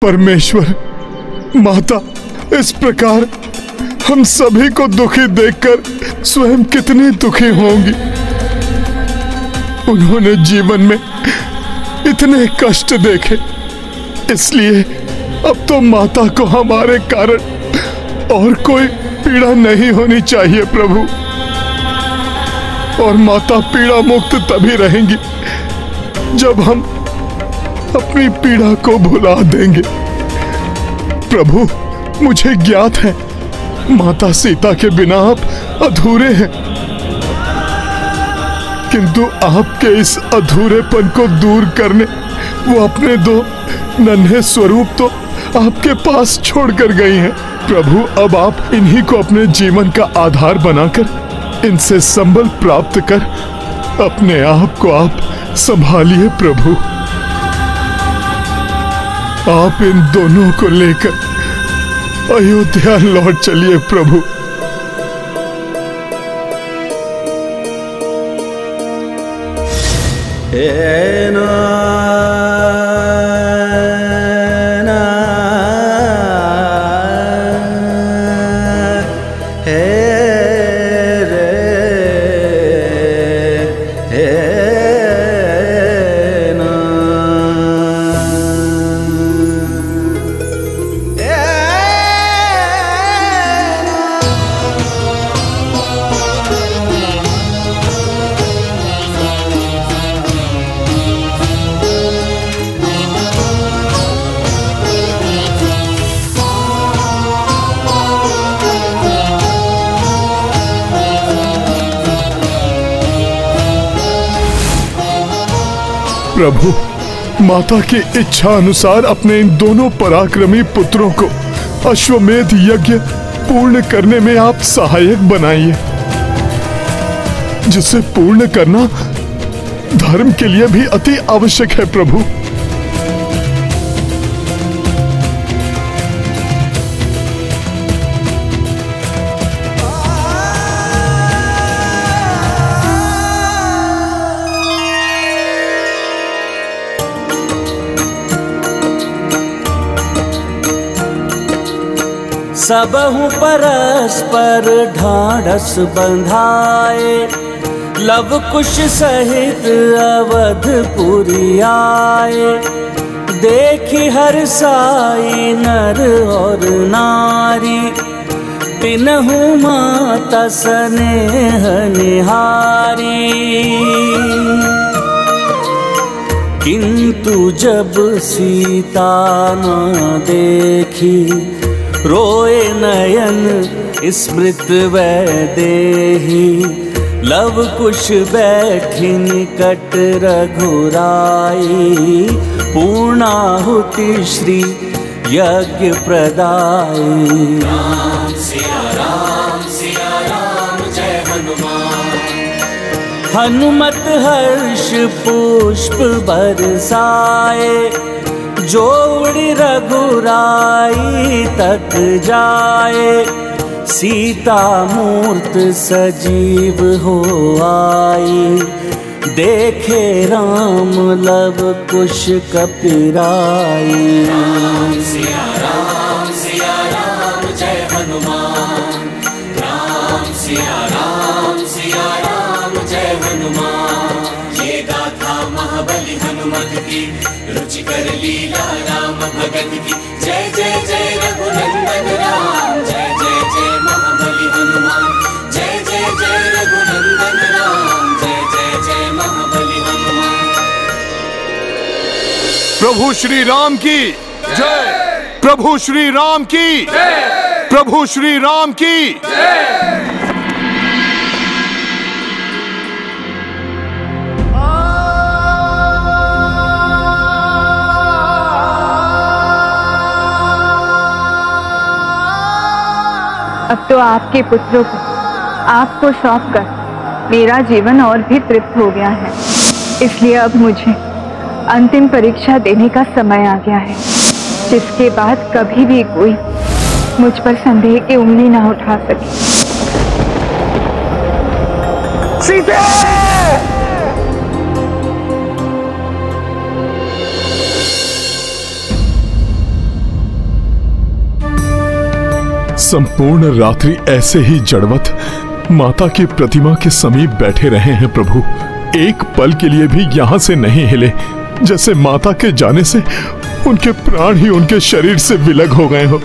परमेश्वर, माता इस प्रकार हम सभी को दुखी देखकर स्वयं कितनी दुखी होंगी। उन्होंने जीवन में इतने कष्ट देखे, इसलिए अब तो माता को हमारे कारण और कोई पीड़ा नहीं होनी चाहिए प्रभु। और माता पीड़ा मुक्त तभी रहेंगी जब हम अपनी पीड़ा को भुला देंगे। प्रभु, मुझे ज्ञात है माता सीता के बिना आप अधूरे हैं, किंतु आपके इस अधूरेपन को दूर करने वो अपने दो नन्हे स्वरूप तो आपके पास छोड़कर गई हैं। प्रभु, अब आप इन्हीं को अपने जीवन का आधार बनाकर इनसे संबल प्राप्त कर अपने आप को आप संभालिए प्रभु। आप इन दोनों को लेकर अयोध्या लौट चलिए प्रभु। प्रभु, माता की इच्छा अनुसार अपने इन दोनों पराक्रमी पुत्रों को अश्वमेध यज्ञ पूर्ण करने में आप सहायक बनाइए, जिसे पूर्ण करना धर्म के लिए भी अति आवश्यक है प्रभु। सबहु परस्पर ढाढ़स बंधाए, लव कुश सहित अवधपुरी आए। देखी हर्षाई नर और नारी, तिन्हु माता स्नेह निहारी। किंतु जब सीता न देखी, रोए नयन स्मृत वैदेही। लव कुश बैठी निकट रघुराई, पूर्णाहुति श्री यज्ञ प्रदाई। राम सिया राम जय हनुमान। हनुमत हर्ष पुष्प बरसाए, जोड़ी रघुराई तक जाए। सीता मूर्त सजीव हो आई, देखे राम लव कुश कपिराई। राम सिया राम जय हनुमान। राम सिया राम जय हनुमान। ये गाथा महाबली हनुमत की, रुचिकर लीला राम भगत की। जय जय जय रघुनंदन राम, जय जय जय महाबली हनुमान। जय जय जय रघुनंदन राम, जय जय जय महाबली हनुमान। प्रभु श्री राम की जय। प्रभु श्री राम की जय। प्रभु श्री राम की जय। अब तो आपके पुत्रों को आपको सौंपकर मेरा जीवन और भी तृप्त हो गया है। इसलिए अब मुझे अंतिम परीक्षा देने का समय आ गया है, जिसके बाद कभी भी कोई मुझ पर संदेह की उंगली ना उठा सके। सीता! संपूर्ण रात्रि ऐसे ही जड़वत माता की प्रतिमा के समीप बैठे रहे हैं प्रभु। एक पल के लिए भी यहाँ से नहीं हिले, जैसे माता के जाने से उनके प्राण ही उनके शरीर से विलग हो गए हो।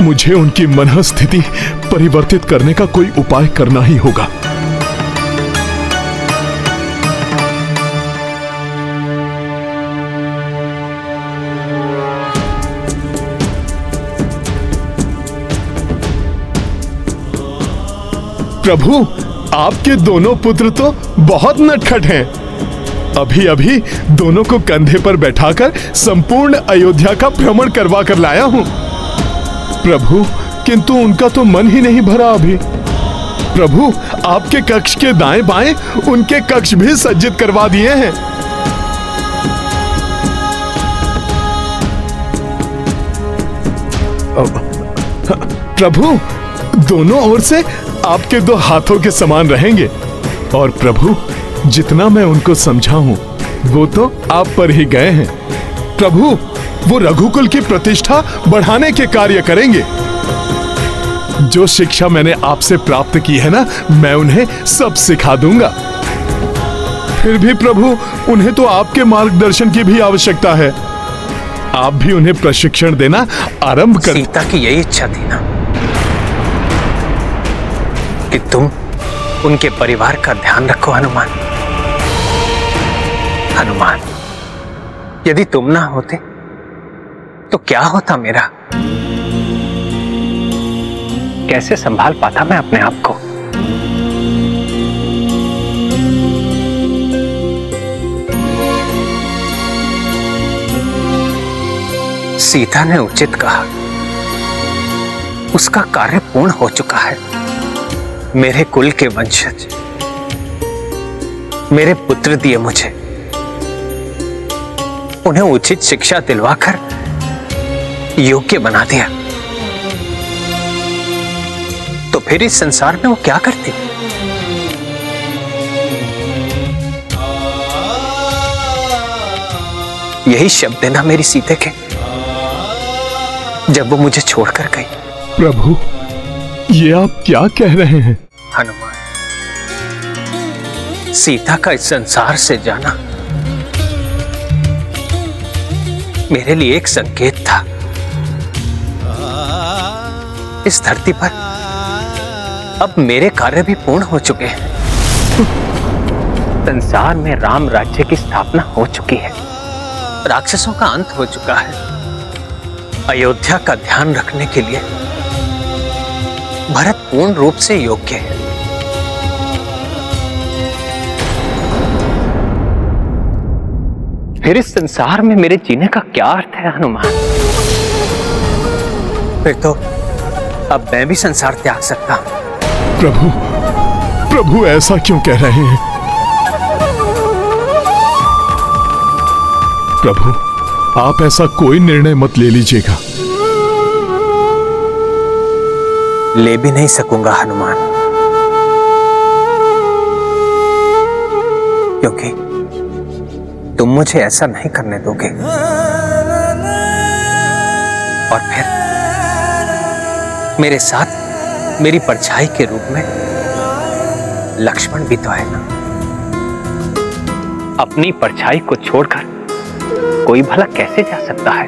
मुझे उनकी मनःस्थिति परिवर्तित करने का कोई उपाय करना ही होगा। प्रभु, आपके दोनों पुत्र तो बहुत नटखट हैं। अभी अभी दोनों को कंधे पर बैठाकर संपूर्ण अयोध्या का भ्रमण करवा कर लाया हूं। प्रभु, किंतु उनका तो मन ही नहीं भरा अभी। प्रभु, आपके कक्ष के दाएं बाएं उनके कक्ष भी सज्जित करवा दिए हैं। प्रभु, दोनों ओर से आपके दो हाथों के समान रहेंगे। और प्रभु, जितना मैं उनको समझा हूं वो तो आप पर ही गए हैं। प्रभु, वो रघुकुल की प्रतिष्ठा बढ़ाने के कार्य करेंगे। जो शिक्षा मैंने आपसे प्राप्त की है ना, मैं उन्हें सब सिखा दूंगा। फिर भी प्रभु, उन्हें तो आपके मार्गदर्शन की भी आवश्यकता है। आप भी उन्हें प्रशिक्षण देना आरंभ कर। सीता की यही इच्छा थी ना कि तुम उनके परिवार का ध्यान रखो। हनुमान, हनुमान, यदि तुम ना होते तो क्या होता मेरा? कैसे संभाल पाता मैं अपने आप को? सीता ने उचित कहा, उसका कार्य पूर्ण हो चुका है। मेरे कुल के वंशज, मेरे पुत्र दिए मुझे, उन्हें उचित शिक्षा दिलवाकर योग्य बना दिया, तो फिर इस संसार में वो क्या करती? यही शब्द है ना मेरी सीते के, जब वो मुझे छोड़कर गई। प्रभु, ये आप क्या कह रहे हैं? हनुमान, सीता का इस संसार से जाना मेरे लिए एक संकेत था। इस धरती पर अब मेरे कार्य भी पूर्ण हो चुके हैं। संसार में राम राज्य की स्थापना हो चुकी है, राक्षसों का अंत हो चुका है। अयोध्या का ध्यान रखने के लिए भरत पूर्ण रूप से योग्य है। फिर इस संसार में मेरे जीने का क्या अर्थ है हनुमान? फिर तो अब मैं भी संसार त्याग सकता हूं। प्रभु, प्रभु ऐसा क्यों कह रहे हैं? प्रभु, आप ऐसा कोई निर्णय मत ले लीजिएगा। ले भी नहीं सकूंगा हनुमान, क्योंकि तुम मुझे ऐसा नहीं करने दोगे। और फिर मेरे साथ मेरी परछाई के रूप में लक्ष्मण भी तो है ना। अपनी परछाई को छोड़कर कोई भला कैसे जा सकता है?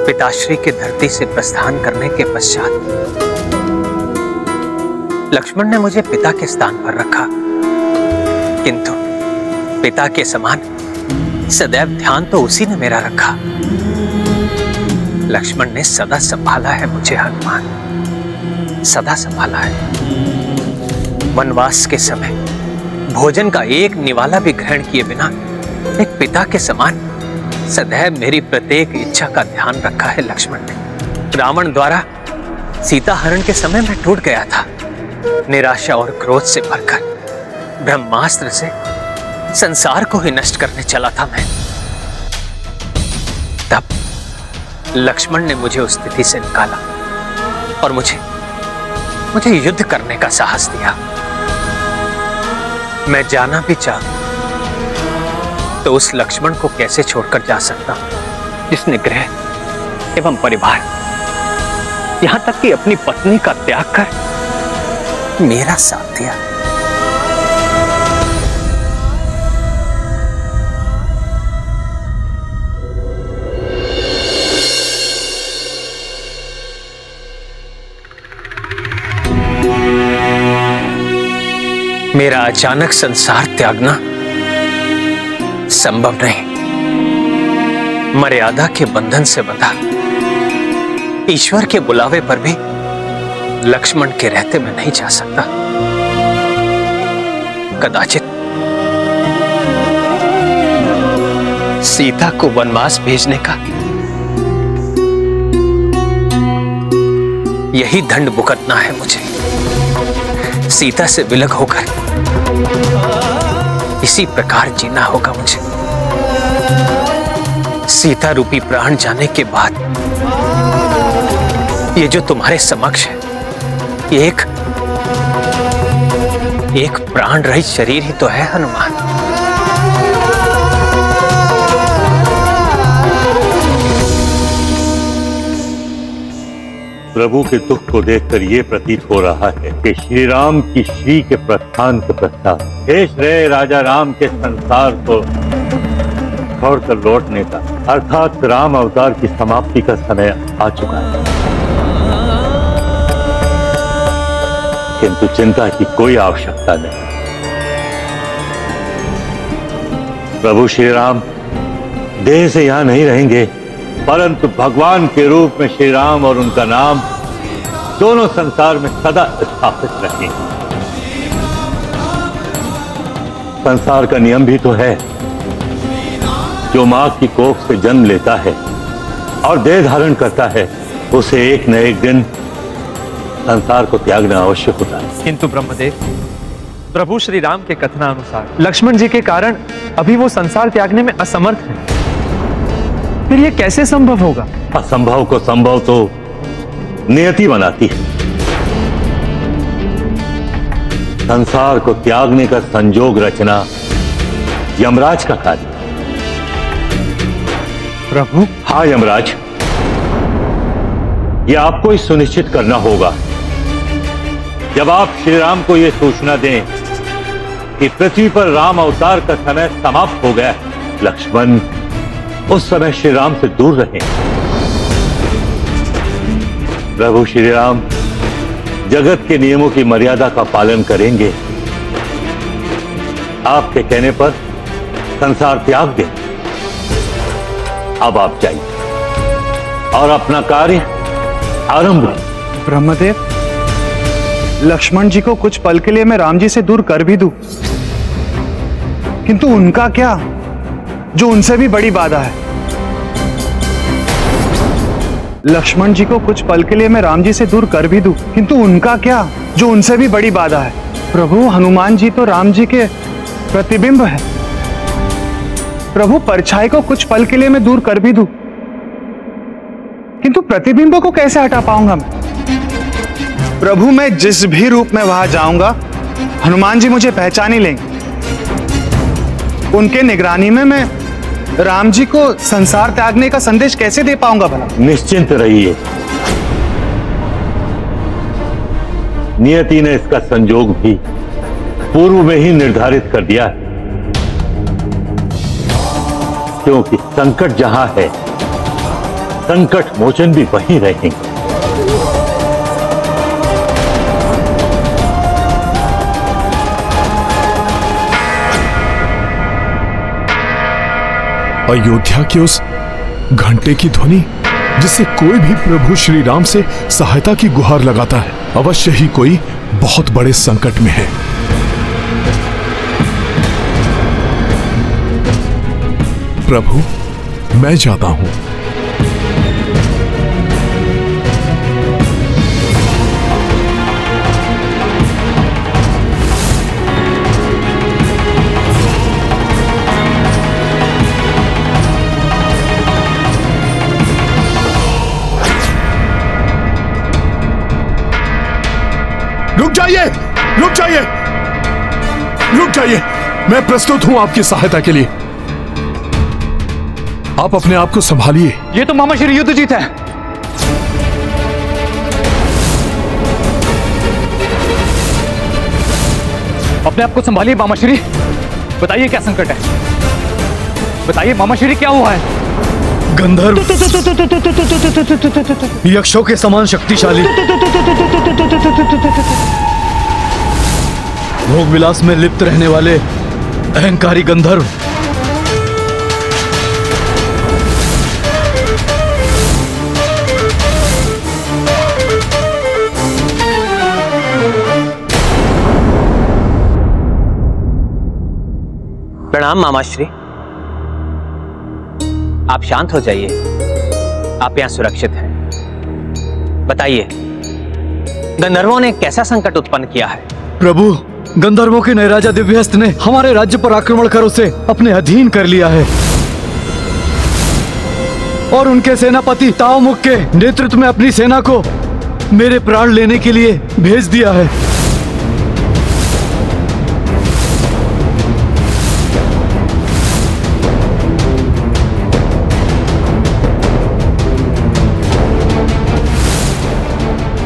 पिताश्री के धरती से प्रस्थान करने के पश्चात लक्ष्मण ने मुझे पिता के स्थान पर रखा, किंतु पिता के समान सदैव ध्यान तो उसी ने मेरा रखा। लक्ष्मण ने सदा संभाला है मुझे हनुमान, सदा संभाला है। वनवास के समय भोजन का एक निवाला भी ग्रहण किए बिना एक पिता के समान सदैव मेरी प्रत्येक इच्छा का ध्यान रखा है लक्ष्मण ने। रावण द्वारा सीता हरण के समय मैं टूट गया था। निराशा और क्रोध से भरकर ब्रह्मास्त्र से संसार को ही नष्ट करने चला था मैं। तब लक्ष्मण ने मुझे उस स्थिति से निकाला और मुझे युद्ध करने का साहस दिया। मैं जाना भी चाहूं तो उस लक्ष्मण को कैसे छोड़कर जा सकता हूं, जिसने गृह एवं परिवार यहां तक कि अपनी पत्नी का त्याग कर मेरा साथ दिया। मेरा अचानक संसार त्यागना संभव नहीं। मर्यादा के बंधन से बंधा, ईश्वर के बुलावे पर भी लक्ष्मण के रहते मैं नहीं जा सकता। कदाचित सीता को वनवास भेजने का यही दंड भुगतना है मुझे। सीता से विलग होकर इसी प्रकार जीना होगा मुझे। सीता रूपी प्राण जाने के बाद ये जो तुम्हारे समक्ष है, ये एक प्राण रहित शरीर ही तो है हनुमान। प्रभु के दुख को देखकर ये प्रतीत हो रहा है कि श्री राम की श्री के प्रस्थान के पश्चात शेष रहे राजा राम के संसार को छोड़कर लौटने का, अर्थात राम अवतार की समाप्ति का समय आ चुका है। किंतु चिंता की कोई आवश्यकता नहीं। प्रभु श्री राम देह से यहां नहीं रहेंगे, परंतु भगवान के रूप में श्री राम और उनका नाम दोनों संसार में सदा स्थापित रहेंगे। संसार का नियम भी तो है, जो मां की कोख से जन्म लेता है और देह धारण करता है, उसे एक न एक दिन संसार को त्यागना आवश्यक होता है। किंतु ब्रह्मदेव, प्रभु श्री राम के कथनानुसार लक्ष्मण जी के कारण अभी वो संसार त्यागने में असमर्थ हैं। फिर ये कैसे संभव होगा? असंभव को संभव तो नियति बनाती है। संसार को त्यागने का संजोग रचना यमराज का कार्य। प्रभु? हाँ यमराज, यह आपको ही सुनिश्चित करना होगा। जब आप श्री राम को यह सूचना दें कि पृथ्वी पर राम अवतार का समय समाप्त हो गया, लक्ष्मण उस समय श्री राम से दूर रहे। प्रभु श्री राम जगत के नियमों की मर्यादा का पालन करेंगे। आपके कहने पर संसार त्याग दें। अब आप जाइए और अपना कार्य आरंभ करें। ब्रह्मदेव, लक्ष्मण जी को कुछ पल के लिए मैं राम जी से दूर कर भी दूं, किंतु उनका क्या, जो उनसे भी बड़ी बाधा है। लक्ष्मण जी को कुछ पल के लिए मैं राम जी से दूर कर भी दूं, किंतु उनका क्या, जो उनसे भी बड़ी बाधा है। प्रभु, हनुमान जी तो राम जी के प्रतिबिंब है। प्रभु, परछाई को कुछ पल के लिए मैं दूर कर भी दूं, किंतु प्रतिबिंब को कैसे हटा पाऊंगा मैं? प्रभु, मैं जिस भी रूप में वहां जाऊंगा, हनुमान जी मुझे पहचान ही लेंगे। उनके निगरानी में मैं राम जी को संसार त्यागने का संदेश कैसे दे पाऊंगा भला? निश्चिंत रहिए, नियति ने इसका संजोग भी पूर्व में ही निर्धारित कर दिया है। क्योंकि संकट जहां है, संकट मोचन भी वहीं रहेंगे। अयोध्या के उस घंटे की ध्वनि, जिससे कोई भी प्रभु श्री राम से सहायता की गुहार लगाता है, अवश्य ही कोई बहुत बड़े संकट में है। प्रभु, मैं जाता हूं। रुक जाइए, रुक जाइए, रुक जाइए। मैं प्रस्तुत हूं आपकी सहायता के लिए। आप अपने आप को संभालिए। ये तो मामा श्री युद्धजीत है। अपने आप को संभालिए मामा श्री। बताइए क्या संकट है, बताइए मामा श्री क्या हुआ है? गंधर्व यक्षों के समान शक्तिशाली, भोग विलास में लिप्त रहने वाले अहंकारी गंधर्व प्रणाम मामाश्री। आप शांत हो जाइए, आप यहां सुरक्षित हैं। बताइए गंधर्वों ने कैसा संकट उत्पन्न किया है? प्रभु, गंधर्वों के नए राजा दिव्यहस्त ने हमारे राज्य पर आक्रमण कर उसे अपने अधीन कर लिया है और उनके सेनापति ताओमुख के नेतृत्व में अपनी सेना को मेरे प्राण लेने के लिए भेज दिया है।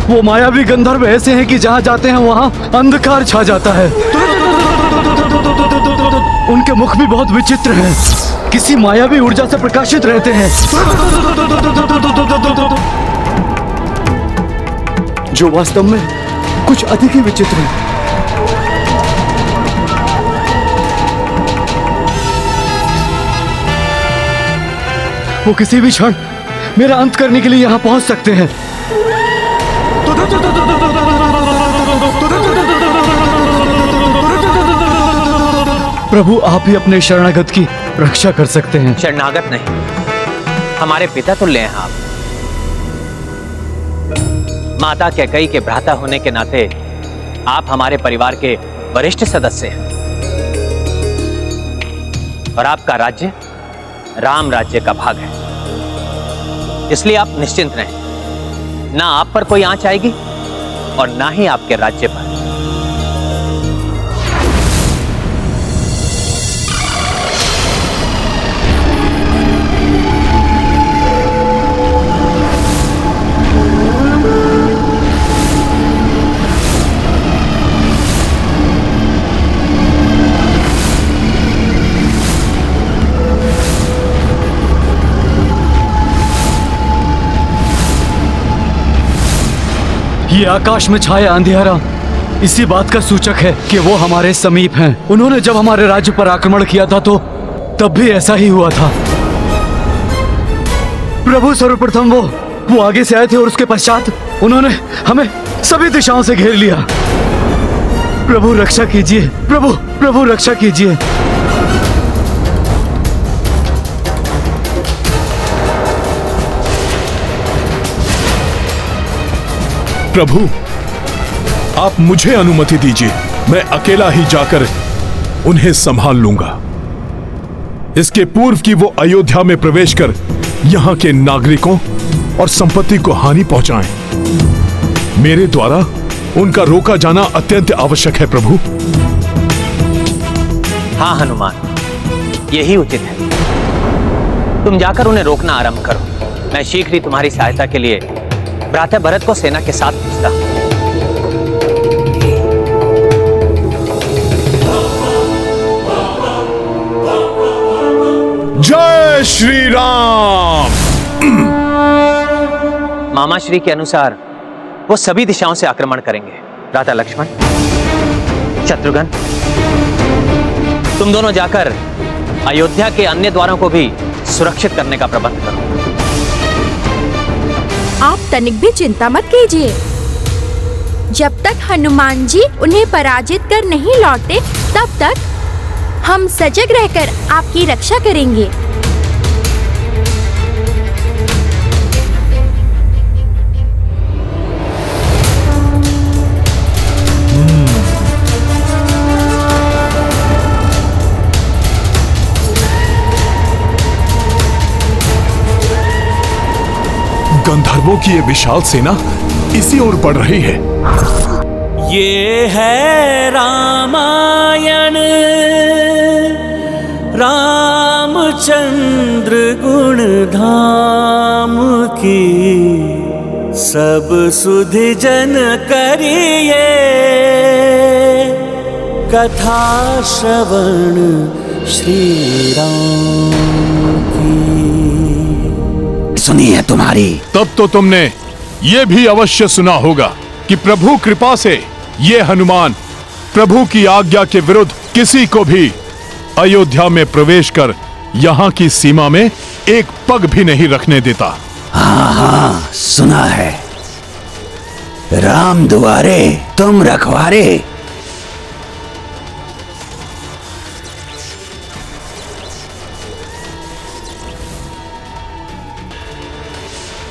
वो मायावी गंधर्व ऐसे हैं कि जहां जाते हैं वहां अंधकार छा जाता है। उनके मुख भी बहुत विचित्र हैं, किसी मायावी ऊर्जा से प्रकाशित रहते हैं जो वास्तव में कुछ अधिक ही विचित्र है। वो किसी भी क्षण मेरा अंत करने के लिए यहां पहुंच सकते हैं। प्रभु, आप ही अपने शरणागत की रक्षा कर सकते हैं। शरणागत नहीं, हमारे पिता तुल्य हैं आप। माता कैकेयी के भ्राता होने के नाते आप हमारे परिवार के वरिष्ठ सदस्य हैं और आपका राज्य राम राज्य का भाग है, इसलिए आप निश्चिंत रहें। ना आप पर कोई आंच आएगी और ना ही आपके राज्य पर। ये आकाश में छाया अंधेरा इसी बात का सूचक है कि वो हमारे समीप हैं। उन्होंने जब हमारे राज्य पर आक्रमण किया था तो तब भी ऐसा ही हुआ था। प्रभु, सर्वप्रथम वो आगे से आए थे और उसके पश्चात उन्होंने हमें सभी दिशाओं से घेर लिया। प्रभु रक्षा कीजिए, प्रभु रक्षा कीजिए। प्रभु, आप मुझे अनुमति दीजिए, मैं अकेला ही जाकर उन्हें संभाल लूंगा। इसके पूर्व कि वो अयोध्या में प्रवेश कर यहां के नागरिकों और संपत्ति को हानि पहुंचाएं, मेरे द्वारा उनका रोका जाना अत्यंत आवश्यक है प्रभु। हाँ हनुमान, यही उचित है। तुम जाकर उन्हें रोकना आरंभ करो। मैं शीघ्र ही तुम्हारी सहायता के लिए भ्राता भरत को सेना के साथ भेजता हूं। जय श्री राम। मामा श्री के अनुसार वो सभी दिशाओं से आक्रमण करेंगे। भ्राता लक्ष्मण, शत्रुघ्न, तुम दोनों जाकर अयोध्या के अन्य द्वारों को भी सुरक्षित करने का प्रबंध करो। आप तनिक भी चिंता मत कीजिए। जब तक हनुमान जी उन्हें पराजित कर नहीं लौटे तब तक हम सजग रहकर आपकी रक्षा करेंगे। गंधर्वों की ये विशाल सेना इसी ओर बढ़ रही है। ये है रामायण, रामचंद्र गुण धाम की, सब सुधि जन करिए कथा श्रवण श्री राम की। सुनी है तुम्हारी। तब तो तुमने ये भी अवश्य सुना होगा कि प्रभु कृपा से ये हनुमान प्रभु की आज्ञा के विरुद्ध किसी को भी अयोध्या में प्रवेश कर यहाँ की सीमा में एक पग भी नहीं रखने देता। हाँ हाँ सुना है। राम दुआरे तुम रखवारे।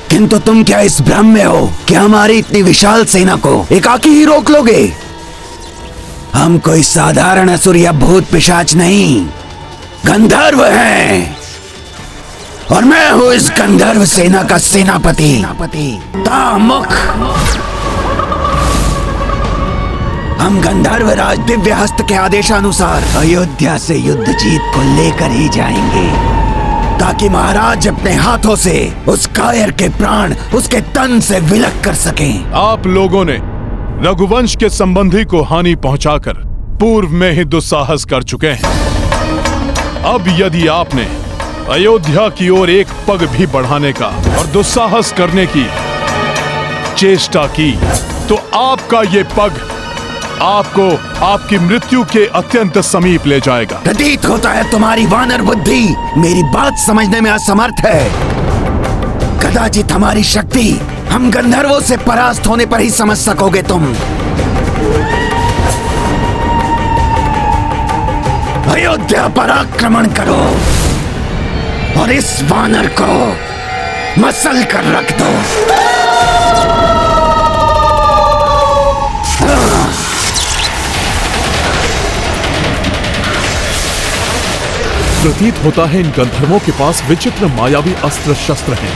किंतु तुम क्या इस भ्रम में हो कि हमारी इतनी विशाल सेना को एकाकी ही रोक लोगे? हम कोई साधारण असुर या भूत पिशाच नहीं, गंधर्व हैं। और मैं हूं इस गंधर्व सेना का सेनापति तामुख। हम गंधर्व राज दिव्य हस्त के आदेशानुसार अयोध्या से युद्ध जीत को लेकर ही जाएंगे, ताकि महाराज अपने हाथों से उस कायर के प्राण उसके तन से विलक कर सकें। आप लोगों ने रघुवंश के संबंधी को हानि पहुंचाकर पूर्व में ही दुस्साहस कर चुके हैं। अब यदि आपने अयोध्या की ओर एक पग भी बढ़ाने का और दुस्साहस करने की चेष्टा की, तो आपका ये पग आपको आपकी मृत्यु के अत्यंत समीप ले जाएगा। प्रतीत होता है तुम्हारी वानर बुद्धि मेरी बात समझने में असमर्थ है। कदाचित हमारी शक्ति हम गंधर्वों से परास्त होने पर ही समझ सकोगे तुम। अयोध्या पर आक्रमण करो और इस वानर को मसल कर रख दो। प्रतीत होता है इन गंधर्वों के पास विचित्र मायावी अस्त्र शस्त्र हैं।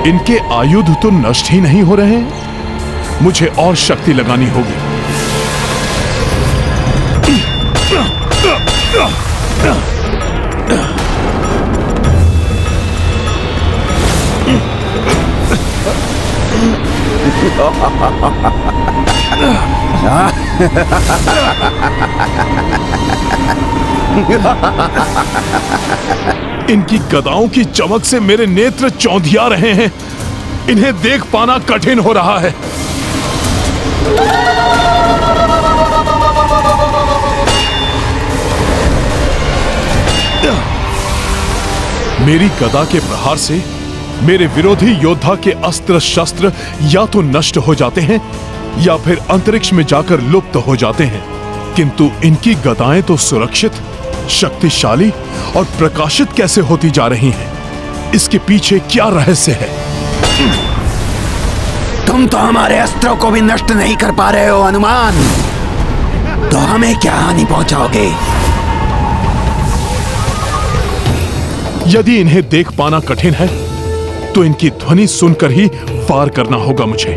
इनके आयुध तो नष्ट ही नहीं हो रहे हैं। मुझे और शक्ति लगानी होगी। इनकी गदाओं की चमक से मेरे नेत्र चौंधिया रहे हैं। इन्हें देख पाना कठिन हो रहा है। मेरी गदा के प्रहार से मेरे विरोधी योद्धा के अस्त्र शस्त्र या तो नष्ट हो जाते हैं या फिर अंतरिक्ष में जाकर लुप्त हो जाते हैं, किंतु इनकी गदाएं तो सुरक्षित, शक्तिशाली और प्रकाशित कैसे होती जा रही हैं? इसके पीछे क्या रहस्य है? तुम तो हमारे अस्त्रों को भी नष्ट नहीं कर पा रहे हो हनुमान, तो हमें क्या हानि पहुंचाओगे? यदि इन्हें देख पाना कठिन है तो इनकी ध्वनि सुनकर ही वार करना होगा मुझे।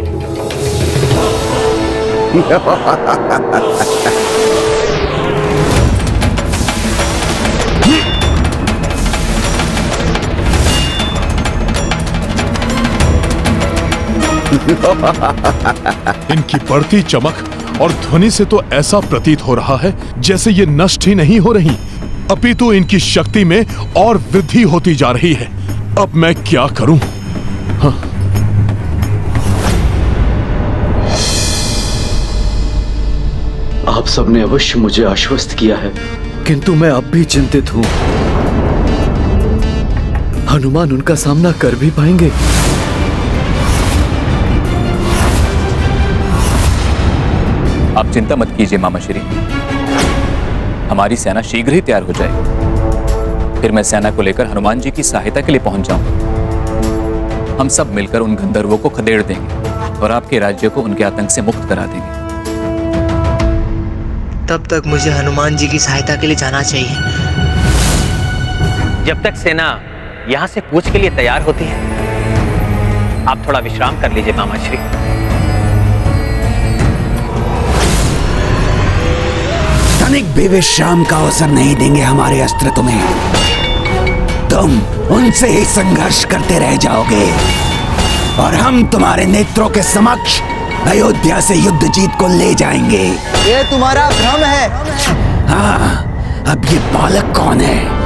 इनकी बढ़ती चमक और ध्वनि से तो ऐसा प्रतीत हो रहा है जैसे ये नष्ट ही नहीं हो रही, अपितु इनकी शक्ति में और वृद्धि होती जा रही है। अब मैं क्या करूं? हाँ। आप सबने अवश्य मुझे आश्वस्त किया है, किंतु मैं अब भी चिंतित हूं। हनुमान उनका सामना कर भी पाएंगे? आप चिंता मत कीजिए मामा श्री, हमारी सेना शीघ्र ही तैयार हो जाएगी। फिर मैं सेना को लेकर हनुमान जी की सहायता के लिए पहुंच जाऊंगा। हम सब मिलकर उन गंधर्वों को खदेड़ देंगे और आपके राज्य को उनके आतंक से मुक्त करा देंगे। तब तक मुझे हनुमान जी की सहायता के लिए जाना चाहिए। जब तक सेना यहाँ से कूच के लिए तैयार होती है। आप थोड़ा विश्राम कर लीजिए मामाश्री। तनिक भी विश्राम का अवसर नहीं देंगे हमारे अस्त्र तुम्हें। तुम उनसे ही संघर्ष करते रह जाओगे और हम तुम्हारे नेत्रों के समक्ष अयोध्या से युद्ध जीत को ले जाएंगे। ये तुम्हारा भ्रम है। हाँ, अब ये बालक कौन है?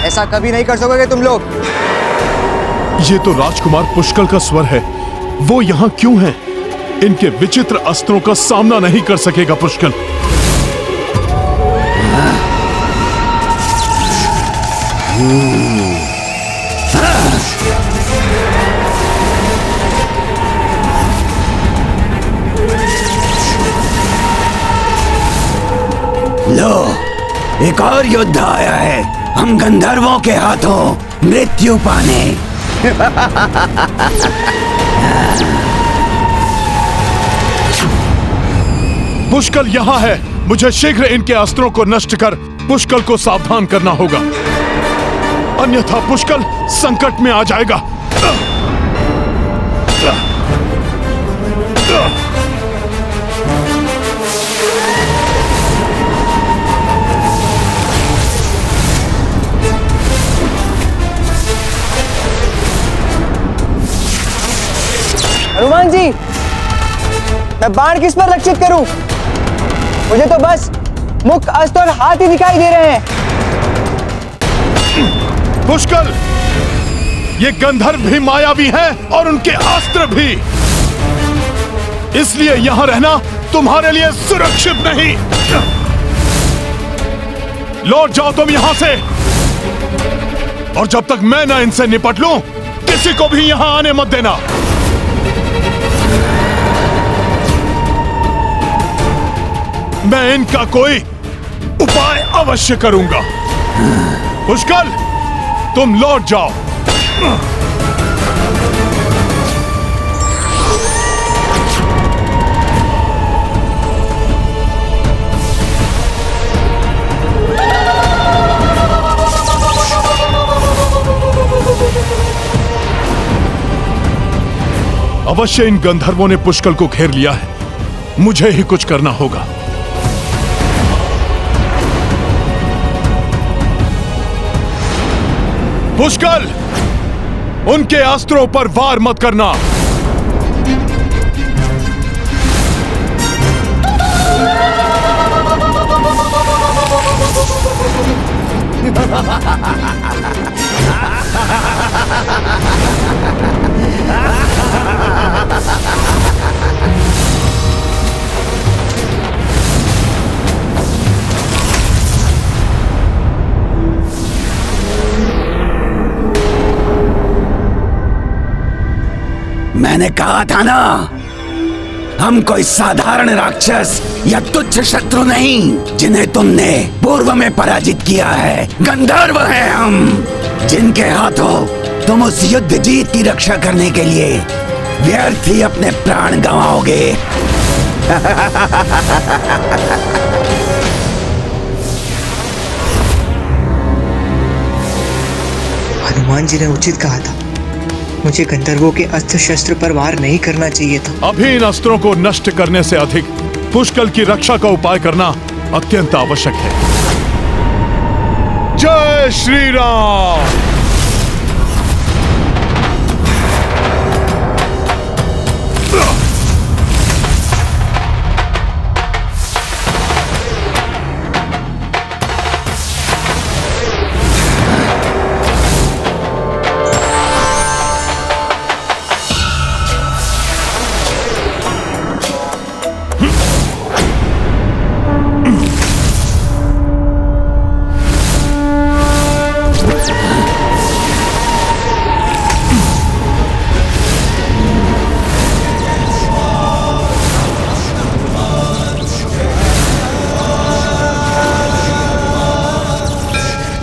ऐसा कभी नहीं कर सकोगे तुम लोग। ये तो राजकुमार पुष्कल का स्वर है। वो यहाँ क्यों है? इनके विचित्र अस्त्रों का सामना नहीं कर सकेगा पुष्कल। लो, एक और योद्धा आया है हम गंधर्वों के हाथों मृत्यु पाने। पुष्कल यहाँ है। मुझे शीघ्र इनके अस्त्रों को नष्ट कर पुष्कल को सावधान करना होगा, अन्यथा पुष्कल संकट में आ जाएगा। हनुमान जी, मैं बाण किस पर लक्षित करूं? मुझे तो बस मुख, अस्त्र और हाथ ही दिखाई दे रहे हैं। पुष्कल, ये गंधर्व भी मायावी हैं और उनके अस्त्र भी, इसलिए यहां रहना तुम्हारे लिए सुरक्षित नहीं। लौट जाओ तुम यहां से, और जब तक मैं ना इनसे निपट लूं, किसी को भी यहां आने मत देना। मैं इनका कोई उपाय अवश्य करूंगा। पुष्कल, तुम लौट जाओ। अवश्य इन गंधर्वों ने पुष्कल को घेर लिया है। मुझे ही कुछ करना होगा। पुष्कल, उनके अस्त्रों पर वार मत करना। मैंने कहा था ना, हम कोई साधारण राक्षस या तुच्छ शत्रु नहीं जिन्हें तुमने पूर्व में पराजित किया है। गंधर्व हैं हम, जिनके हाथों तुम उस युद्ध जीत की रक्षा करने के लिए व्यर्थ ही अपने प्राण गंवाओगे। हनुमान जी ने उचित कहा था। मुझे गंधर्वों के अस्त्र शस्त्र पर वार नहीं करना चाहिए था। अभी इन अस्त्रों को नष्ट करने से अधिक पुष्कल की रक्षा का उपाय करना अत्यंत आवश्यक है। जय श्री राम।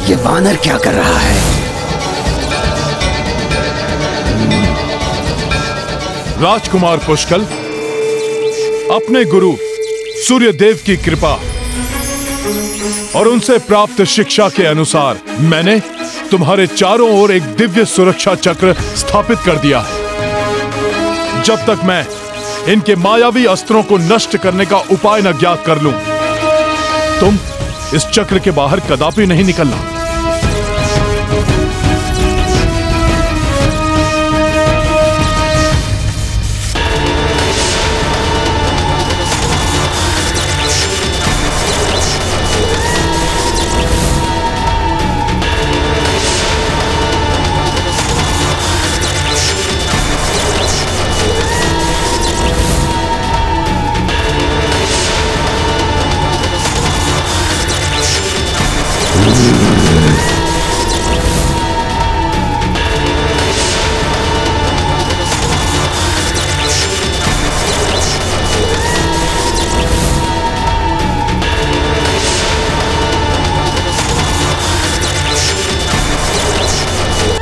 ये वानर क्या कर रहा है? राजकुमार पुष्कल, अपने गुरु सूर्यदेव की कृपा और उनसे प्राप्त शिक्षा के अनुसार मैंने तुम्हारे चारों ओर एक दिव्य सुरक्षा चक्र स्थापित कर दिया है। जब तक मैं इनके मायावी अस्त्रों को नष्ट करने का उपाय न ज्ञात कर लूं, तुम इस चक्र के बाहर कदापि नहीं निकलना।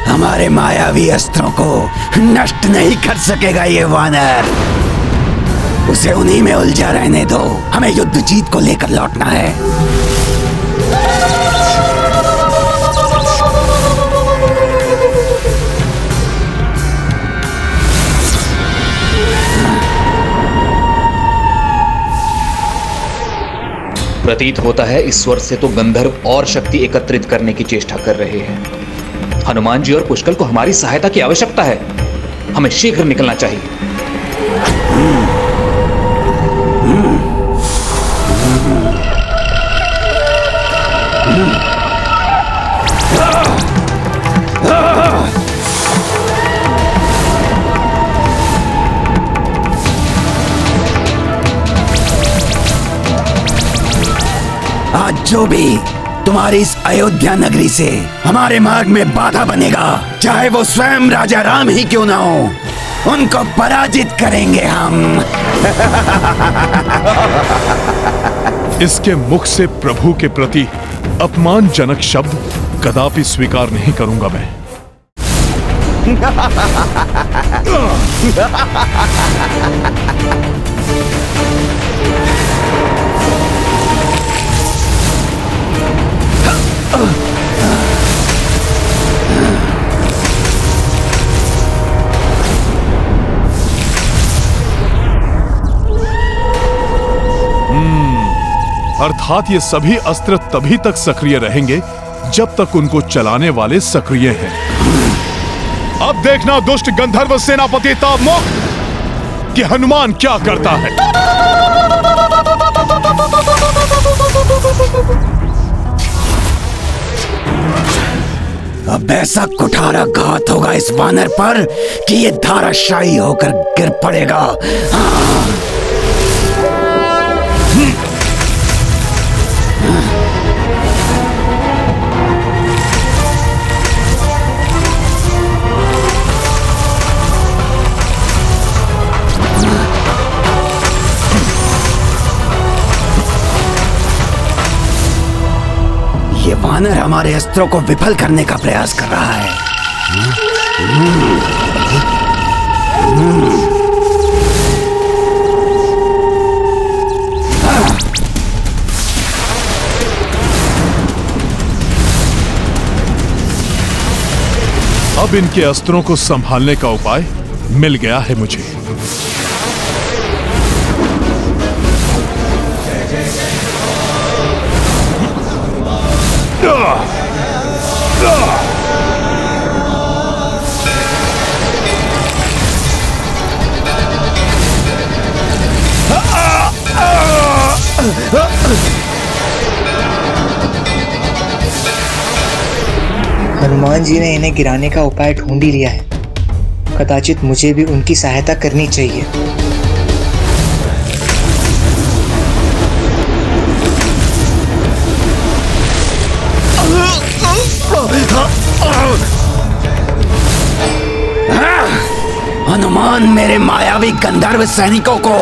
हमारे मायावी अस्त्रों को नष्ट नहीं कर सकेगा ये वानर। उसे उन्हीं में उलझा रहने दो। हमें युद्ध जीत को लेकर लौटना है। प्रतीत होता है इस स्वर से तो गंधर्व और शक्ति एकत्रित करने की चेष्टा कर रहे हैं। हनुमान जी और पुष्कल को हमारी सहायता की आवश्यकता है। हमें शीघ्र निकलना चाहिए। आज जो भी तुम्हारी इस अयोध्या नगरी से हमारे मार्ग में बाधा बनेगा, चाहे वो स्वयं राजा राम ही क्यों ना हो, उनको पराजित करेंगे हम। इसके मुख से प्रभु के प्रति अपमानजनक शब्द कदापि स्वीकार नहीं करूंगा मैं। अर्थात ये सभी अस्त्र तभी तक सक्रिय रहेंगे जब तक उनको चलाने वाले सक्रिय हैं। अब देखना दुष्ट गंधर्व सेनापति ताबमुख कि हनुमान क्या करता है। अब ऐसा कुठारा घात होगा इस वानर पर कि ये धाराशायी होकर गिर पड़ेगा। ये वानर हमारे अस्त्रों को विफल करने का प्रयास कर रहा है। अब इनके अस्त्रों को संभालने का उपाय मिल गया है मुझे। हनुमान जी ने इन्हें गिराने का उपाय ढूंढ ही लिया है। कदाचित मुझे भी उनकी सहायता करनी चाहिए। हनुमान मेरे मायावी गंधर्व सैनिकों को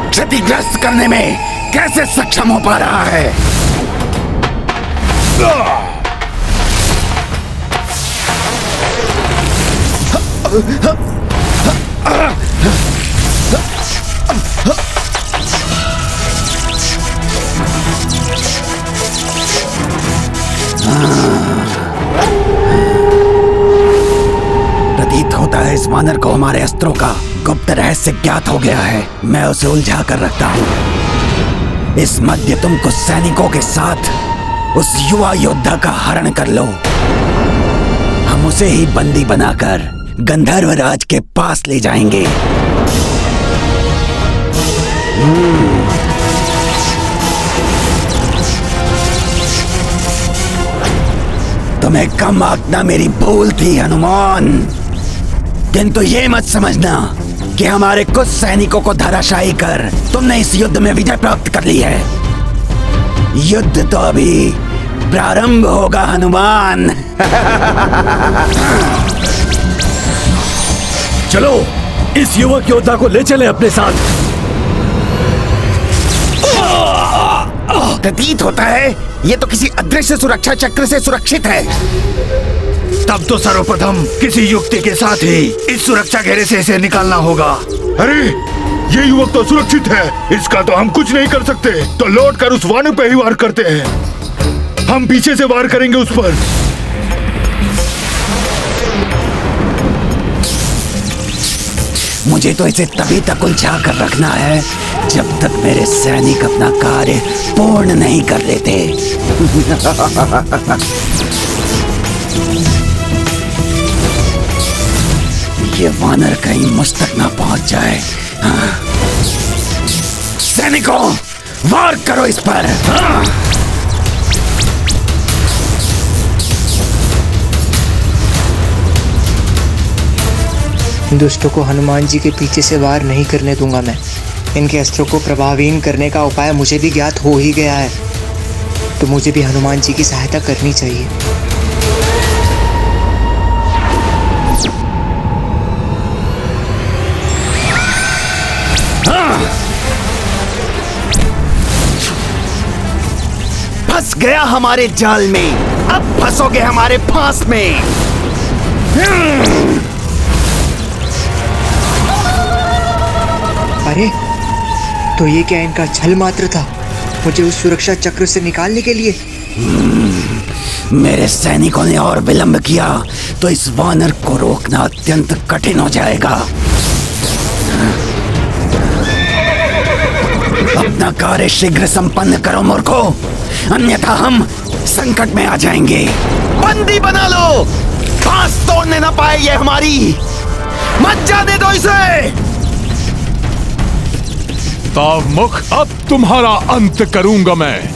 क्षतिग्रस्त करने में कैसे सक्षम हो पा रहा है? प्रतीत होता है इस वानर को हमारे अस्त्रों का गुप्त रहस्य ज्ञात हो गया है। मैं उसे उलझा कर रखता हूँ। इस मध्य तुम कुछ सैनिकों के साथ उस युवा योद्धा का हरण कर लो। हम उसे ही बंदी बनाकर गंधर्व राज के पास ले जाएंगे। तुम्हें कम आंकना मेरी भूल थी हनुमान, किंतु ये मत समझना कि हमारे कुछ सैनिकों को धराशायी कर तुमने इस युद्ध में विजय प्राप्त कर ली है। युद्ध तो अभी प्रारंभ होगा हनुमान। चलो इस युवक योद्धा को ले चले अपने साथ। प्रतीत होता है ये तो किसी अदृश्य सुरक्षा चक्र से सुरक्षित है। तब तो सर्वप्रथम किसी युक्ति के साथ ही इस सुरक्षा घेरे से इसे निकालना होगा। अरे ये युवक तो सुरक्षित है, इसका तो हम कुछ नहीं कर सकते। तो लौटकर उस वानर पे ही वार करते हैं। हम पीछे से वार करेंगे उस पर। मुझे तो इसे तभी तक उलझा कर रखना है जब तक मेरे सैनिक अपना कार्य पूर्ण नहीं कर लेते। ये वानर कहीं मुझ तक ना पहुंच जाए। हाँ। सैनिकों, वार करो इस पर। हाँ। दुष्टों को हनुमान जी के पीछे से वार नहीं करने दूंगा मैं। इनके अस्त्रों को प्रभावहीन करने का उपाय मुझे भी ज्ञात हो ही गया है, तो मुझे भी हनुमान जी की सहायता करनी चाहिए। फंस गया हमारे जाल में, अब फंसोगे हमारे फांस में। अरे तो ये क्या इनका छल मात्र था, मुझे उस सुरक्षा चक्र से निकालने के लिए? मेरे सैनिकों ने और विलंब किया तो इस वानर को रोकना अत्यंत कठिन हो जाएगा। अपना कार्य शीघ्र संपन्न करो मूर्खों, अन्यथा हम संकट में आ जाएंगे। बंदी बना लो, फांस तोड़ने ना पाए ये हमारी। मत जाने दो इसे। मुख, अब तुम्हारा अंत करूंगा मैं।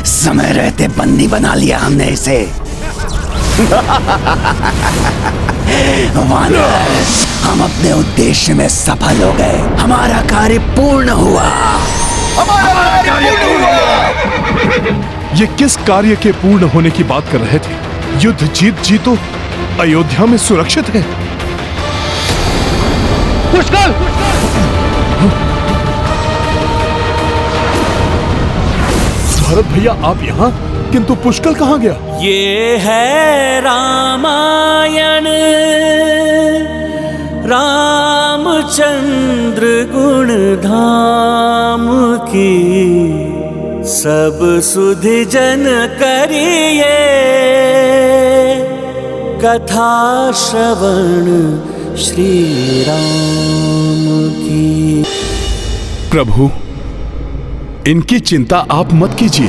समय रहते बंदी बना लिया हमने इसे। वानर, हम अपने उद्देश्य में सफल हो गए। हमारा कार्य पूर्ण हुआ। हमारा कार्य पूर्ण हुआ। ये किस कार्य के पूर्ण होने की बात कर रहे थे? युद्ध जीत जी तो अयोध्या में सुरक्षित है। पुष्कर! भरत भैया आप यहाँ, किंतु पुष्कर कहाँ गया? ये है रामायण, रामचंद्र गुण धाम की, सब सुधि जन करिए कथा श्रवण श्री राम की। प्रभु, इनकी चिंता आप मत कीजिए,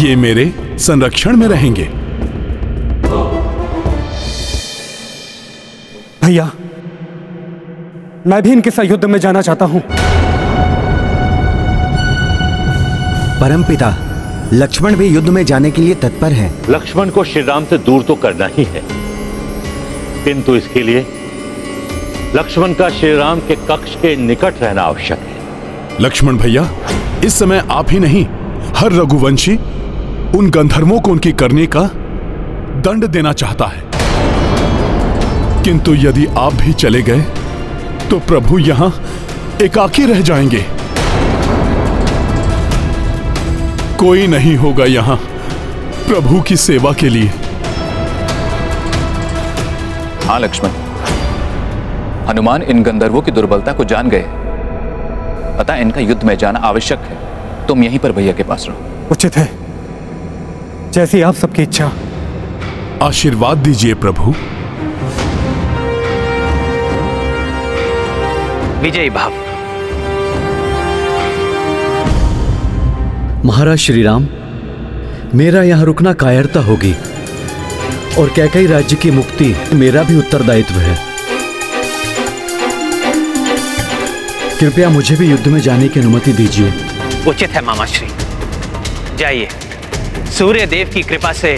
ये मेरे संरक्षण में रहेंगे। भैया, मैं भी इनके साथ युद्ध में जाना चाहता हूं। परमपिता, लक्ष्मण भी युद्ध में जाने के लिए तत्पर है। लक्ष्मण को श्री राम से दूर तो करना ही है, किंतु इसके लिए लक्ष्मण का श्री राम के कक्ष के निकट रहना आवश्यक है। लक्ष्मण भैया, इस समय आप ही नहीं, हर रघुवंशी उन गंधर्वों को उनकी करनी का दंड देना चाहता है, किंतु यदि आप भी चले गए तो प्रभु यहां एकाकी रह जाएंगे। कोई नहीं होगा यहां प्रभु की सेवा के लिए। हाँ लक्ष्मण, हनुमान इन गंधर्वों की दुर्बलता को जान गए। पता इनका युद्ध में जाना आवश्यक है। तुम यहीं पर भैया के पास रहो। उचित है, जैसी आप सबकी इच्छा। आशीर्वाद दीजिए प्रभु। विजयी भाव। महाराज श्री राम, मेरा यहां रुकना कायरता होगी और कैकेयी राज्य की मुक्ति मेरा भी उत्तरदायित्व है। कृपया मुझे भी युद्ध में जाने की अनुमति दीजिए। उचित है मामाश्री, जाइए। सूर्य देव की कृपा से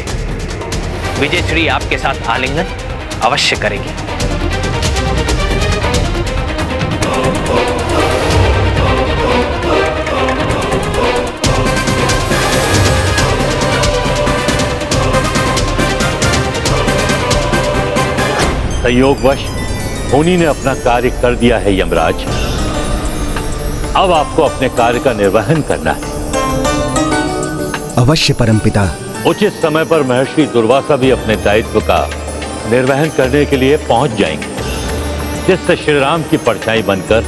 विजयश्री आपके साथ आलिंगन अवश्य करेगी। संयोगवश मुनि ने अपना कार्य कर दिया है यमराज। अब आपको अपने कार्य का निर्वहन करना है। अवश्य परमपिता। उचित समय पर महर्षि दुर्वासा भी अपने दायित्व का निर्वहन करने के लिए पहुंच जाएंगे, जिससे श्री राम की परछाई बनकर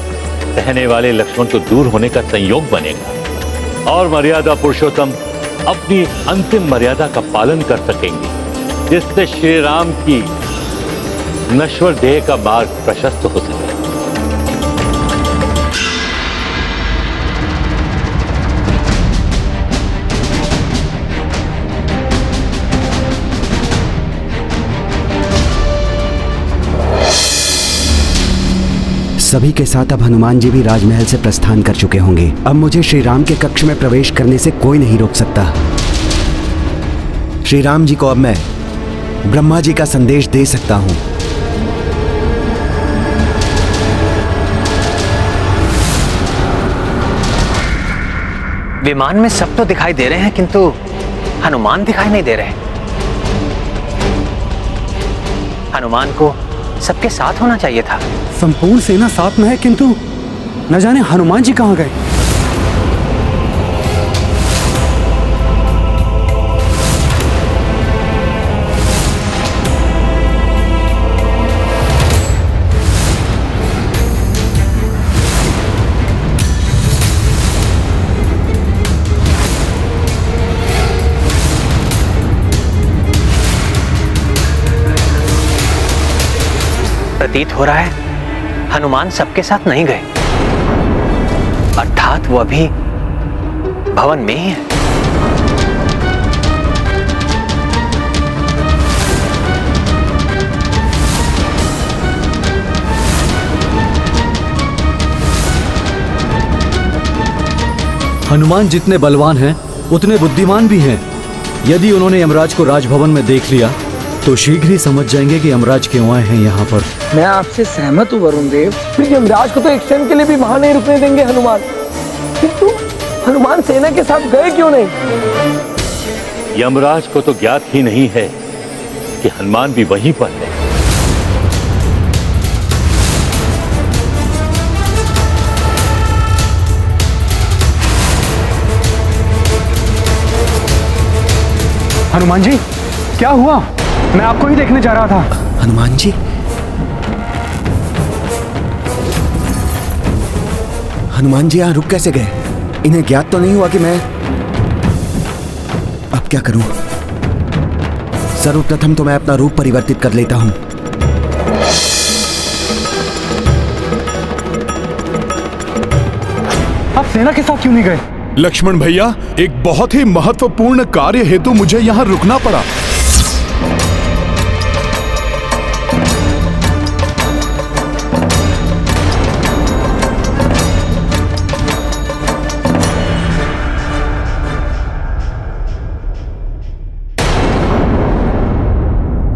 रहने वाले लक्ष्मण को दूर होने का संयोग बनेगा और मर्यादा पुरुषोत्तम अपनी अंतिम मर्यादा का पालन कर सकेंगे, जिससे श्री राम की नश्वर देह का मार्ग प्रशस्त हो सके। सभी के साथ अब हनुमान जी भी राजमहल से प्रस्थान कर चुके होंगे। अब मुझे श्री राम के कक्ष में प्रवेश करने से कोई नहीं रोक सकता। श्री राम जी को अब मैं ब्रह्मा जी का संदेश दे सकता हूं। विमान में सब तो दिखाई दे रहे हैं, किंतु हनुमान दिखाई नहीं दे रहे। हनुमान को सबके साथ होना चाहिए था। संपूर्ण सेना साथ में है, किंतु न जाने हनुमान जी कहां गए। प्रतीत हो रहा है हनुमान सबके साथ नहीं गए, अर्थात वो अभी भवन में ही है। हनुमान जितने बलवान हैं उतने बुद्धिमान भी हैं। यदि उन्होंने यमराज को राजभवन में देख लिया तो शीघ्र ही समझ जाएंगे कि यमराज क्यों आए हैं यहाँ पर। मैं आपसे सहमत हूँ वरुण देव। फिर यमराज को तो एक क्षण के लिए भी वहां नहीं रुकने देंगे हनुमान। किंतु हनुमान सेना के साथ गए क्यों नहीं? यमराज को तो ज्ञात ही नहीं है कि हनुमान भी वहीं पर है। हनुमान जी, क्या हुआ? मैं आपको ही देखने जा रहा था। हनुमान जी, हनुमान जी यहाँ रुक कैसे गए? इन्हें ज्ञात तो नहीं हुआ कि मैं अब क्या करूं? सर्वप्रथम तो मैं अपना रूप परिवर्तित कर लेता हूं। आप सेना के साथ क्यों नहीं गए? लक्ष्मण भैया, एक बहुत ही महत्वपूर्ण कार्य हेतु मुझे यहाँ रुकना पड़ा।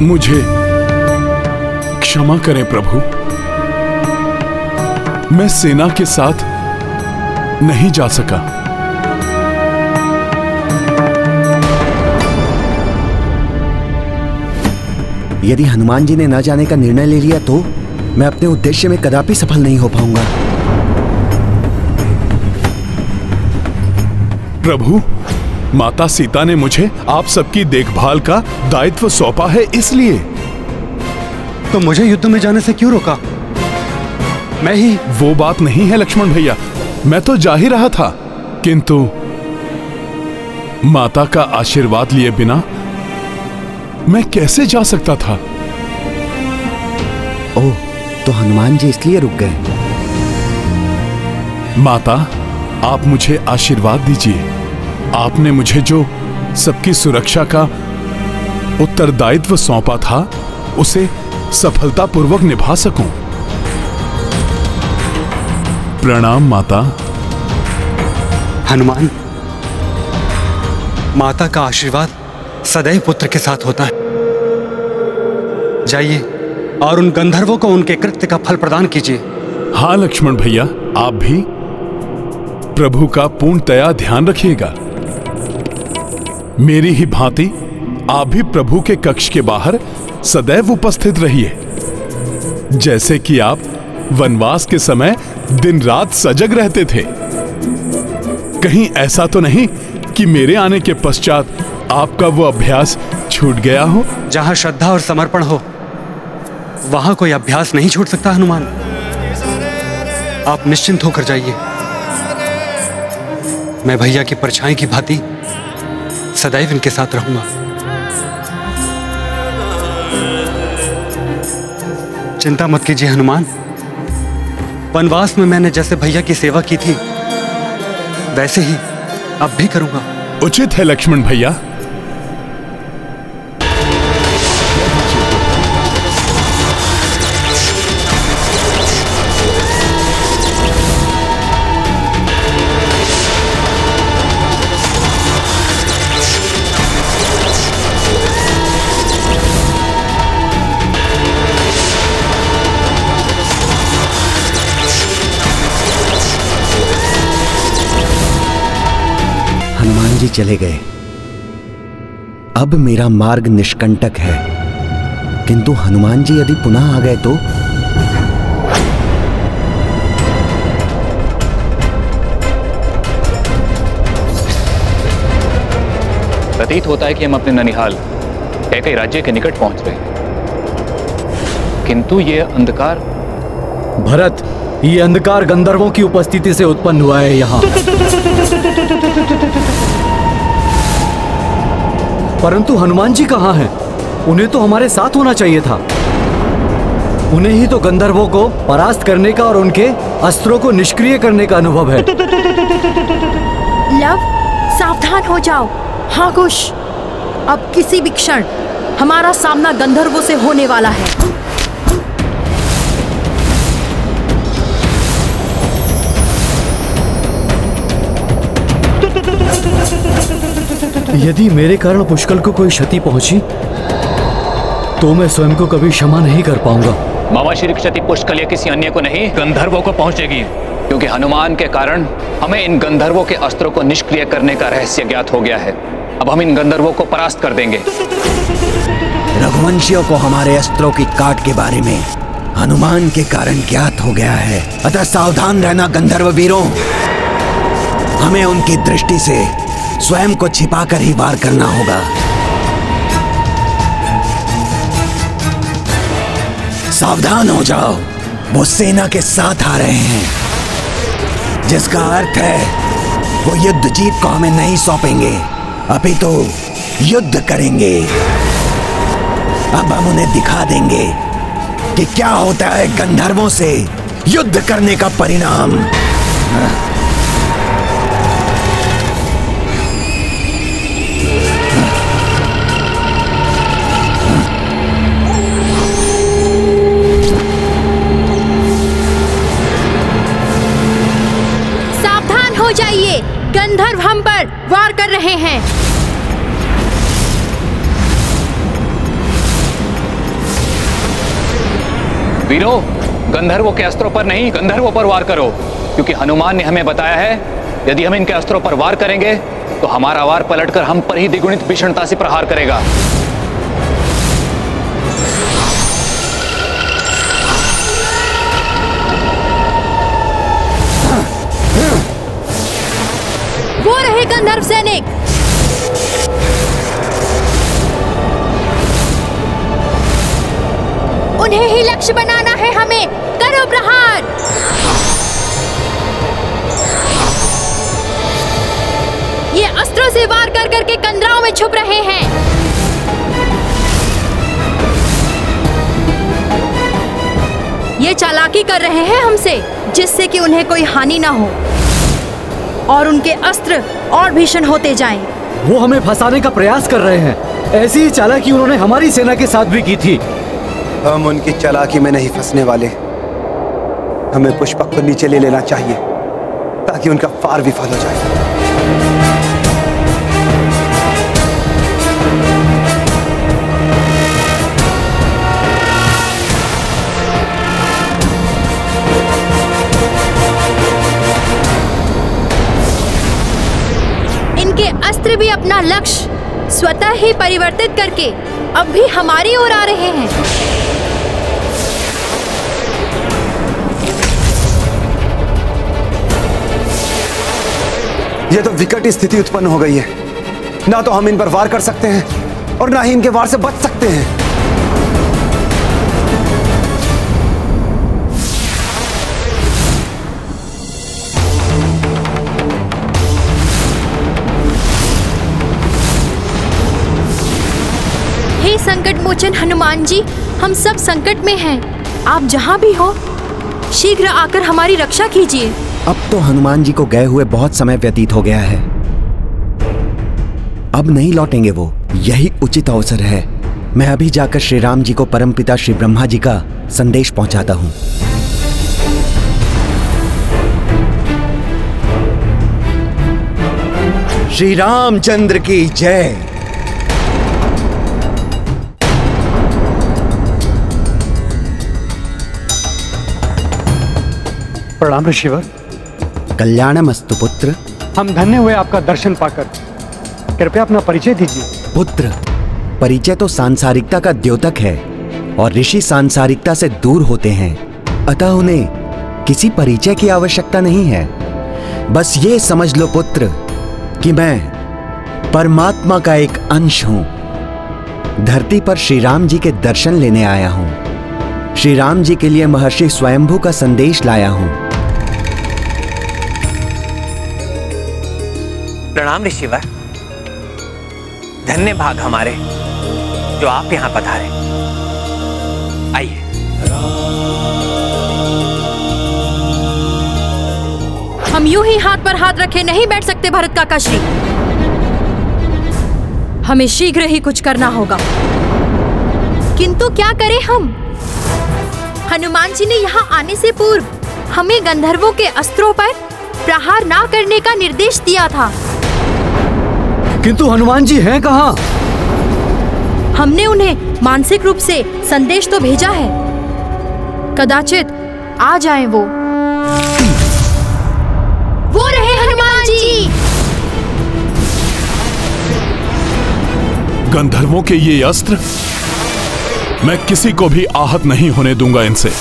मुझे क्षमा करें प्रभु, मैं सेना के साथ नहीं जा सका। यदि हनुमान जी ने न जाने का निर्णय ले लिया तो मैं अपने उद्देश्य में कदापि सफल नहीं हो पाऊंगा। प्रभु, माता सीता ने मुझे आप सबकी देखभाल का दायित्व सौंपा है, इसलिए। तो मुझे युद्ध में जाने से क्यों रोका? मैं ही। वो बात नहीं है लक्ष्मण भैया, मैं तो जा ही रहा था, किंतु माता का आशीर्वाद लिए बिना मैं कैसे जा सकता था? ओह, तो हनुमान जी इसलिए रुक गए। माता, आप मुझे आशीर्वाद दीजिए। आपने मुझे जो सबकी सुरक्षा का उत्तरदायित्व सौंपा था, उसे सफलतापूर्वक निभा सकूं। प्रणाम माता। हनुमान, माता का आशीर्वाद सदैव पुत्र के साथ होता है। जाइए और उन गंधर्वों को उनके कृत्य का फल प्रदान कीजिए। हाँ लक्ष्मण भैया, आप भी प्रभु का पूर्णतया ध्यान रखिएगा। मेरी ही भांति आप भी प्रभु के कक्ष के बाहर सदैव उपस्थित रहिए, जैसे कि आप वनवास के समय दिन रात सजग रहते थे। कहीं ऐसा तो नहीं कि मेरे आने के पश्चात आपका वो अभ्यास छूट गया हो? जहां श्रद्धा और समर्पण हो, वहां कोई अभ्यास नहीं छूट सकता हनुमान। आप निश्चिंत होकर जाइए। मैं भैया की परछाई की भांति सदैव इनके साथ रहूंगा। चिंता मत कीजिए हनुमान। वनवास में मैंने जैसे भैया की सेवा की थी, वैसे ही अब भी करूंगा। उचित है लक्ष्मण भैया। हनुमान जी चले गए। अब मेरा मार्ग निष्कंटक है, किंतु हनुमान जी यदि पुनः आ गए तो? प्रतीत होता है कि हम अपने ननिहाल कैकई राज्य के निकट पहुंच रहे हैं, किंतु ये अंधकार। भरत, ये अंधकार गंधर्वों की उपस्थिति से उत्पन्न हुआ है यहाँ। परंतु हनुमान जी कहाँ हैं? उन्हें तो हमारे साथ होना चाहिए था। उन्हें ही तो गंधर्वों को परास्त करने का और उनके अस्त्रों को निष्क्रिय करने का अनुभव है। लव, सावधान हो जाओ। हाँ कुश, अब किसी भी क्षण हमारा सामना गंधर्वों से होने वाला है। यदि मेरे कारण पुष्कल को कोई क्षति पहुंची तो मैं स्वयं को कभी क्षमा नहीं कर पाऊंगा। मामा श्री क्षति पुष्कल या किसी अन्य को नहीं, गंधर्वों को पहुंचेगी, क्योंकि हनुमान के कारण हमें इन गंधर्वों के अस्त्रों को निष्क्रिय करने का रहस्य ज्ञात हो गया है। अब हम इन गंधर्वों को परास्त कर देंगे। रघुवंशियों को हमारे अस्त्रों की काट के बारे में हनुमान के कारण ज्ञात हो गया है, अतः सावधान रहना गंधर्व वीरों। हमें उनकी दृष्टि से स्वयं को छिपाकर ही वार करना होगा। सावधान हो जाओ, वो सेना के साथ आ रहे हैं, जिसका अर्थ है वो युद्ध जीत को हमें नहीं सौंपेंगे, अभी तो युद्ध करेंगे। अब हम उन्हें दिखा देंगे कि क्या होता है गंधर्वों से युद्ध करने का परिणाम। सावधान हो जाइए, गंधर्व हम पर वार कर रहे हैं। वीरों, गंधर्वों के अस्त्रों पर नहीं, गंधर्वों पर वार करो, क्योंकि हनुमान ने हमें बताया है यदि हम इनके अस्त्रों पर वार करेंगे तो हमारा वार पलटकर हम पर ही द्विगुणित भीषणता से प्रहार करेगा। वो रहे गंधर्व सैनिक। उन्हें ही लक्ष्य बनाना है हमें। करो प्रहार। ये अस्त्रों से वार कर करके कंदराओं में छुप रहे हैं। ये चालाकी कर रहे हैं हमसे, जिससे कि उन्हें कोई हानि ना हो और उनके अस्त्र और भीषण होते जाएं। वो हमें फंसाने का प्रयास कर रहे हैं। ऐसी ही चालाकी उन्होंने हमारी सेना के साथ भी की थी। हम उनकी चालाकी में नहीं फंसने वाले। हमें पुष्पक को नीचे ले लेना चाहिए ताकि उनका फार विफल हो जाए। इनके अस्त्र भी अपना लक्ष्य स्वतः ही परिवर्तित करके अब भी हमारी ओर आ रहे हैं। ये तो विकट स्थिति उत्पन्न हो गई है। ना तो हम इन पर वार कर सकते हैं और ना ही इनके वार से बच सकते हैं। हे संकट मोचन हनुमान जी, हम सब संकट में हैं। आप जहाँ भी हो शीघ्र आकर हमारी रक्षा कीजिए। अब तो हनुमान जी को गए हुए बहुत समय व्यतीत हो गया है। अब नहीं लौटेंगे वो। यही उचित अवसर है। मैं अभी जाकर श्री राम जी को परमपिता श्री ब्रह्मा जी का संदेश पहुंचाता हूं। श्री रामचंद्र की जय। प्रणाम ऋषिवर। कल्याणमस्तु पुत्र। हम धन्य हुए आपका दर्शन पाकर। कृपया अपना परिचय दीजिए। पुत्र, परिचय तो सांसारिकता का द्योतक है और ऋषि सांसारिकता से दूर होते हैं, अतः उन्हें किसी परिचय की आवश्यकता नहीं है। बस ये समझ लो पुत्र कि मैं परमात्मा का एक अंश हूं। धरती पर श्री राम जी के दर्शन लेने आया हूं। श्री राम जी के लिए महर्षि स्वयंभू का संदेश लाया हूं। प्रणाम ऋषिवर। धन्य भाग हमारे जो आप यहां पधारे। आइए। हम यूं ही हाथ पर हाथ रखे नहीं बैठ सकते भरत काका श्री। हमें शीघ्र ही कुछ करना होगा। किंतु क्या करें हम? हनुमान जी ने यहाँ आने से पूर्व हमें गंधर्वों के अस्त्रों पर प्रहार ना करने का निर्देश दिया था। किंतु हनुमान जी हैं कहाँ? हमने उन्हें मानसिक रूप से संदेश तो भेजा है। कदाचित आ जाएं वो। वो रहे हनुमान जी। गंधर्वों के ये अस्त्र मैं किसी को भी आहत नहीं होने दूंगा इनसे।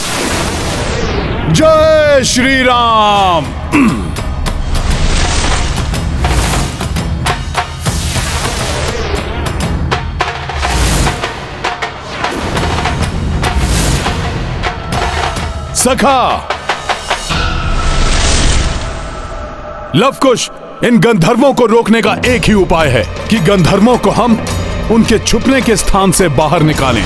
जय श्री राम। सखा लवकुश, इन गंधर्वों को रोकने का एक ही उपाय है कि गंधर्वों को हम उनके छुपने के स्थान से बाहर निकालें।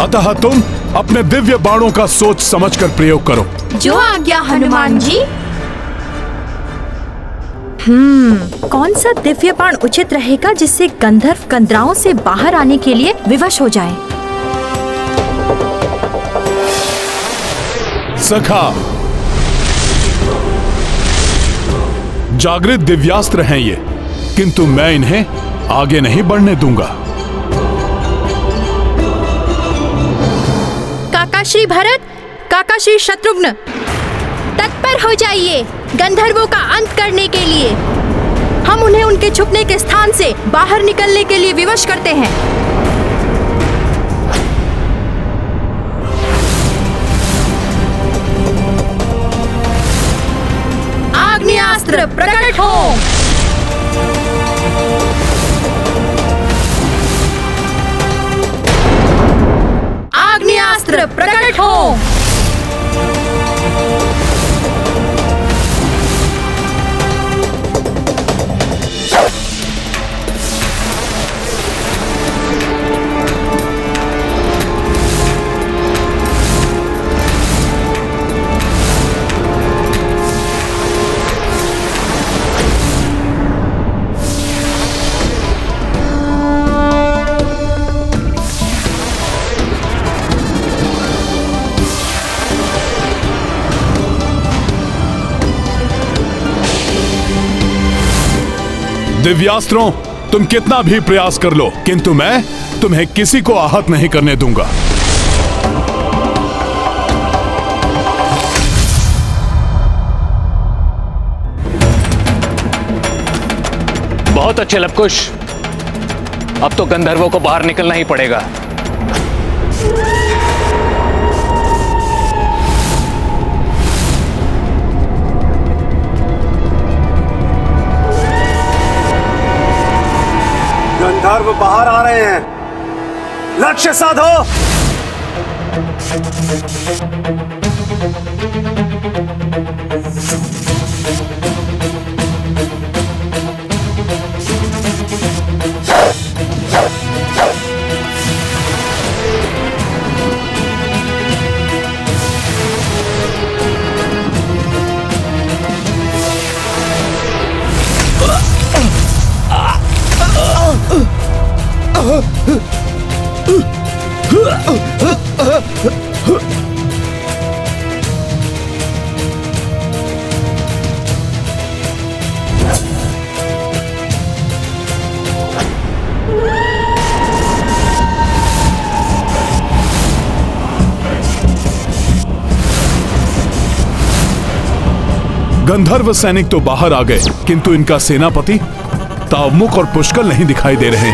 अतः तुम अपने दिव्य बाणों का सोच समझकर प्रयोग करो। जो आज्ञा हनुमान जी। कौन सा दिव्य बाण उचित रहेगा जिससे गंधर्व कंदराओं से बाहर आने के लिए विवश हो जाए? सखा, जागृत दिव्यास्त्र हैं ये, किंतु मैं इन्हें आगे नहीं बढ़ने दूंगा। काका श्री भरत, काका श्री शत्रुघ्न, तत्पर हो जाइए गंधर्वों का अंत करने के लिए। हम उन्हें उनके छुपने के स्थान से बाहर निकलने के लिए विवश करते हैं। आग्नेयास्त्र प्रकट हो। आग्नेयास्त्र प्रकट हो। दिव्यास्त्रों, तुम कितना भी प्रयास कर लो, किंतु मैं तुम्हें किसी को आहत नहीं करने दूंगा। बहुत अच्छे लवकुश, अब तो गंधर्वों को बाहर निकलना ही पड़ेगा। गंधर्व बाहर आ रहे हैं, लक्ष्य साधो। गंधर्व सैनिक तो बाहर आ गए, किंतु इनका सेनापति तावमुख और पुष्कल नहीं दिखाई दे रहे।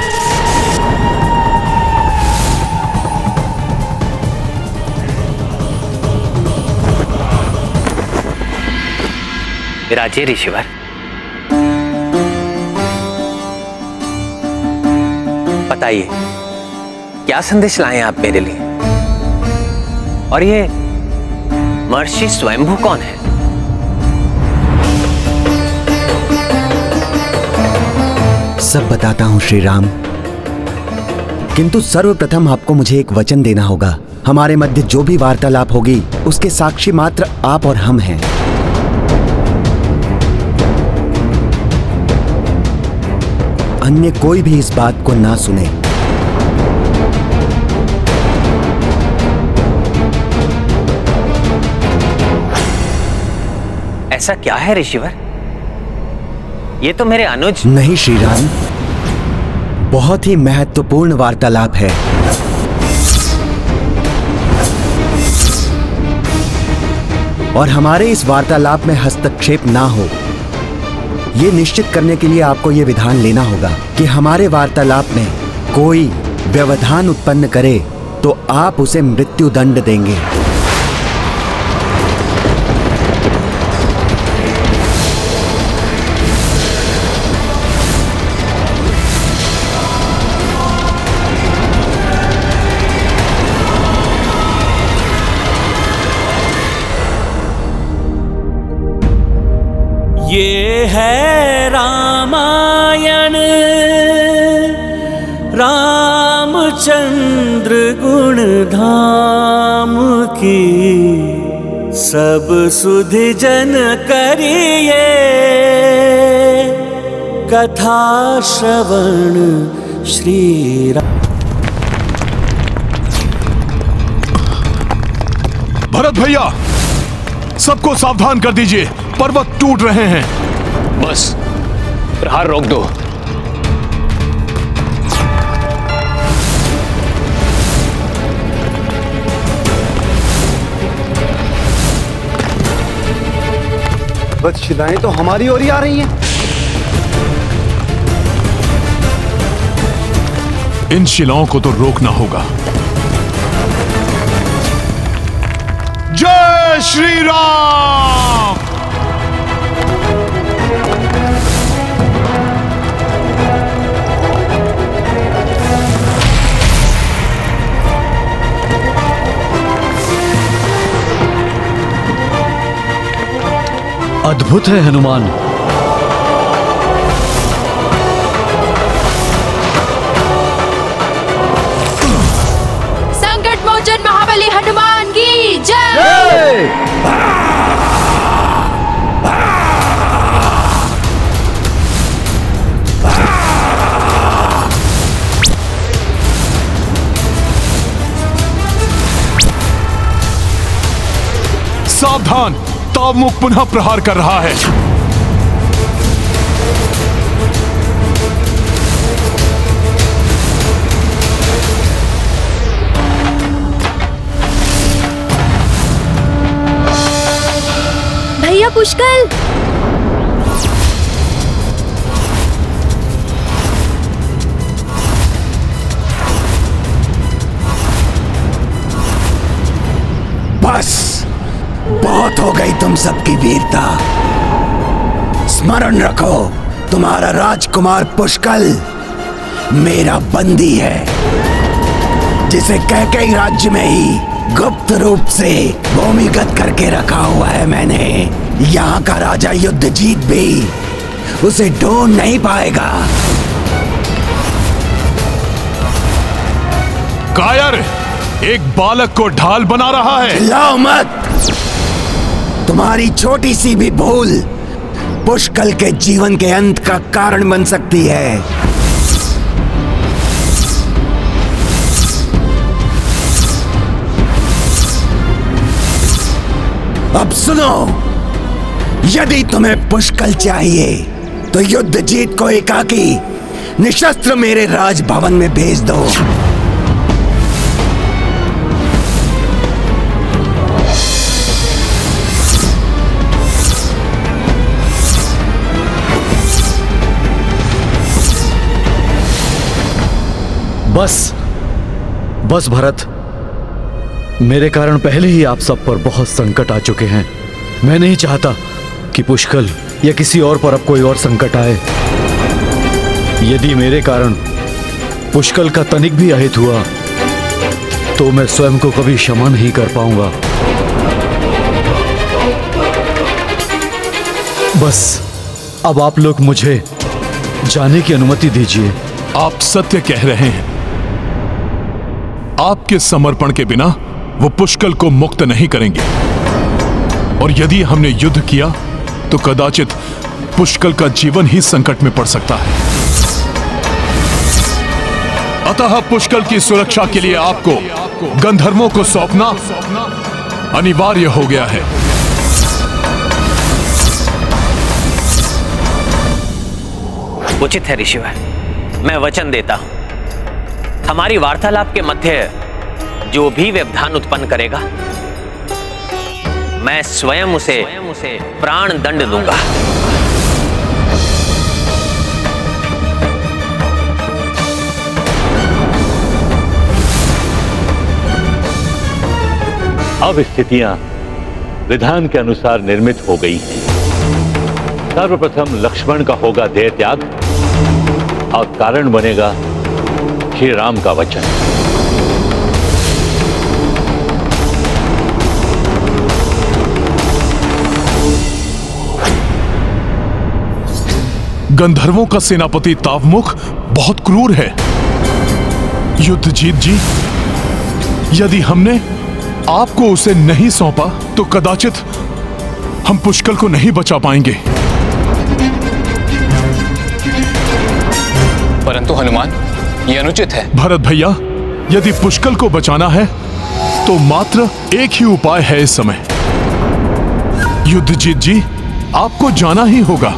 विराजे ऋषिवर, बताइए क्या संदेश लाए आप मेरे लिए? और ये महर्षि स्वयंभू कौन है? सब बताता हूं श्री राम, किंतु सर्वप्रथम आपको मुझे एक वचन देना होगा। हमारे मध्य जो भी वार्तालाप होगी उसके साक्षी मात्र आप और हम हैं। अन्य कोई भी इस बात को ना सुने। ऐसा क्या है ऋषिवर? ये तो मेरे अनुज। नहीं श्री राम, बहुत ही महत्वपूर्ण वार्तालाप है। और हमारे इस वार्तालाप में हस्तक्षेप ना हो, ये निश्चित करने के लिए आपको ये विधान लेना होगा कि हमारे वार्तालाप में कोई व्यवधान उत्पन्न करे तो आप उसे मृत्यु दंड देंगे। ये है रामायण, रामचंद्र गुण धाम की, सब सुधि जन करिए कथा श्रवण श्री राम। भरत भैया, सबको सावधान कर दीजिए, पर्वत टूट रहे हैं। बस प्रहार रोक दो। वत्शिलाएं तो हमारी ओर ही आ रही हैं। इन शिलाओं को तो रोकना होगा। जय श्री राम। अद्भुत है हनुमान। संकट मोचन महाबली हनुमान की जय। सावधान, तावमुख पुनः प्रहार कर रहा है। भैया पुष्कल, बस बहुत हो गई तुम सबकी वीरता। स्मरण रखो, तुम्हारा राजकुमार पुष्कल मेरा बंदी है, जिसे कैकेयी राज्य में ही गुप्त रूप से भूमिगत करके रखा हुआ है मैंने। यहाँ का राजा युद्धजीत भी उसे ढूंढ नहीं पाएगा। कायर एक बालक को ढाल बना रहा है। चिल्लाओ मत, तुम्हारी छोटी सी भी भूल पुष्कल के जीवन के अंत का कारण बन सकती है। अब सुनो, यदि तुम्हें पुष्कल चाहिए तो युद्धजीत को एकाकी निशस्त्र मेरे राजभवन में भेज दो। बस भरत, मेरे कारण पहले ही आप सब पर बहुत संकट आ चुके हैं। मैं नहीं चाहता कि पुष्कल या किसी और पर अब कोई और संकट आए। यदि मेरे कारण पुष्कल का तनिक भी अहित हुआ तो मैं स्वयं को कभी क्षमा नहीं कर पाऊंगा। बस अब आप लोग मुझे जाने की अनुमति दीजिए। आप सत्य कह रहे हैं। आपके समर्पण के बिना वो पुष्कल को मुक्त नहीं करेंगे, और यदि हमने युद्ध किया तो कदाचित पुष्कल का जीवन ही संकट में पड़ सकता है। अतः पुष्कल की सुरक्षा के लिए आपको गंधर्वों को सौंपना अनिवार्य हो गया है। उचित है ऋषिवर, मैं वचन देता हूं, हमारी वार्तालाप के मध्य जो भी व्यवधान उत्पन्न करेगा मैं स्वयं उसे प्राण दंड दूंगा। अब स्थितियां विधान के अनुसार निर्मित हो गई हैं। सर्वप्रथम लक्ष्मण का होगा देह त्याग और कारण बनेगा श्री राम का वचन। गंधर्वों का सेनापति तावमुख बहुत क्रूर है। युद्धजीत जी, यदि हमने आपको उसे नहीं सौंपा तो कदाचित हम पुष्कल को नहीं बचा पाएंगे। परंतु हनुमान, ये अनुचित है। भरत भैया, यदि पुष्कल को बचाना है तो मात्र एक ही उपाय है इस समय। युद्धजीत जी, आपको जाना ही होगा।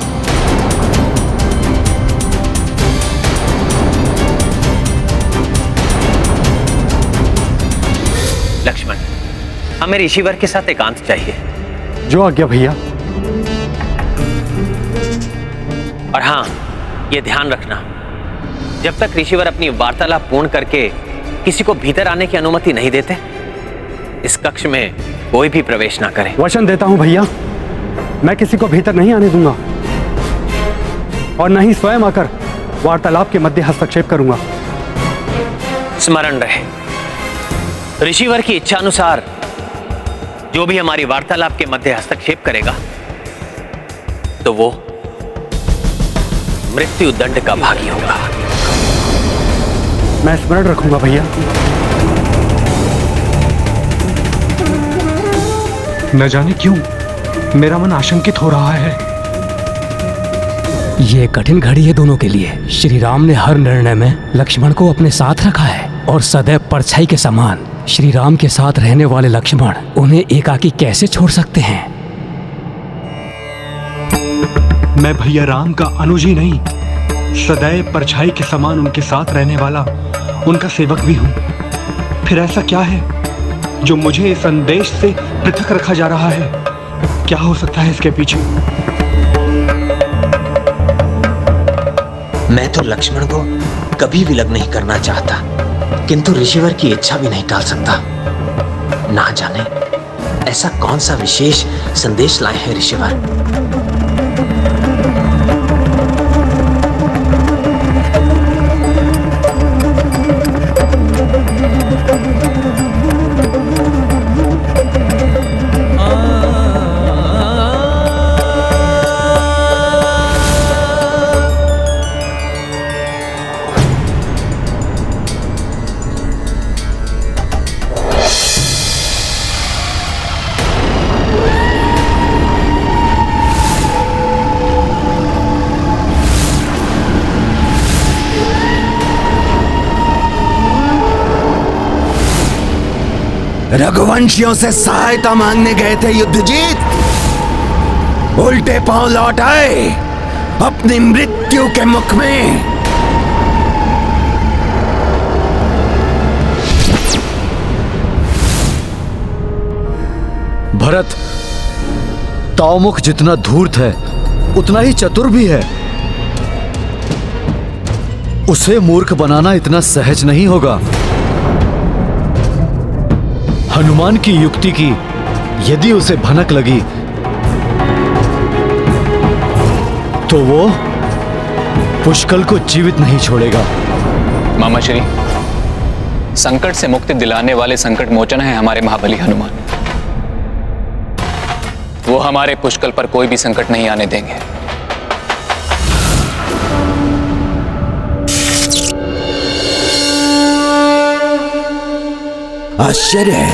लक्ष्मण, हमें ऋषिवर के साथ एकांत चाहिए। जो आज्ञा भैया। और हाँ, ये ध्यान रखना, जब तक ऋषिवर अपनी वार्तालाप पूर्ण करके किसी को भीतर आने की अनुमति नहीं देते, इस कक्ष में कोई भी प्रवेश ना करे। वचन देता हूं भैया, मैं किसी को भीतर नहीं आने दूंगा और न ही स्वयं आकर वार्तालाप के मध्य हस्तक्षेप करूंगा। स्मरण रहे, ऋषिवर की इच्छा अनुसार जो भी हमारी वार्तालाप के मध्य हस्तक्षेप करेगा तो वो मृत्यु दंड का भागी होगा। मैं स्मरण रखूंगा भैया। न जाने क्यों मेरा मन आशंकित हो रहा है। ये कठिन घड़ी है दोनों के लिए। श्री राम ने हर निर्णय में लक्ष्मण को अपने साथ रखा है और सदैव परछाई के समान श्री राम के साथ रहने वाले लक्ष्मण उन्हें एकाकी कैसे छोड़ सकते हैं? मैं भैया राम का अनुज ही नहीं, सदैव परछाई के समान उनके साथ रहने वाला उनका सेवक भी हूं। फिर ऐसा क्या है जो मुझे इस संदेश से पृथक रखा जा रहा है? क्या हो सकता है इसके पीछे? मैं तो लक्ष्मण को कभी विलग नहीं करना चाहता, किंतु ऋषिवर की इच्छा भी नहीं टाल सकता। ना जाने ऐसा कौन सा विशेष संदेश लाए हैं ऋषिवर। रघुवंशियों से सहायता मांगने गए थे युद्धजीत, उल्टे पांव लौट आए अपनी मृत्यु के मुख में। भरत तावमुख जितना धूर्त है उतना ही चतुर भी है। उसे मूर्ख बनाना इतना सहज नहीं होगा। हनुमान की युक्ति की यदि उसे भनक लगी तो वो पुष्कल को जीवित नहीं छोड़ेगा। मामा श्री, संकट से मुक्ति दिलाने वाले संकट मोचन है हमारे महाबली हनुमान। वो हमारे पुष्कल पर कोई भी संकट नहीं आने देंगे। आश्चर्य है,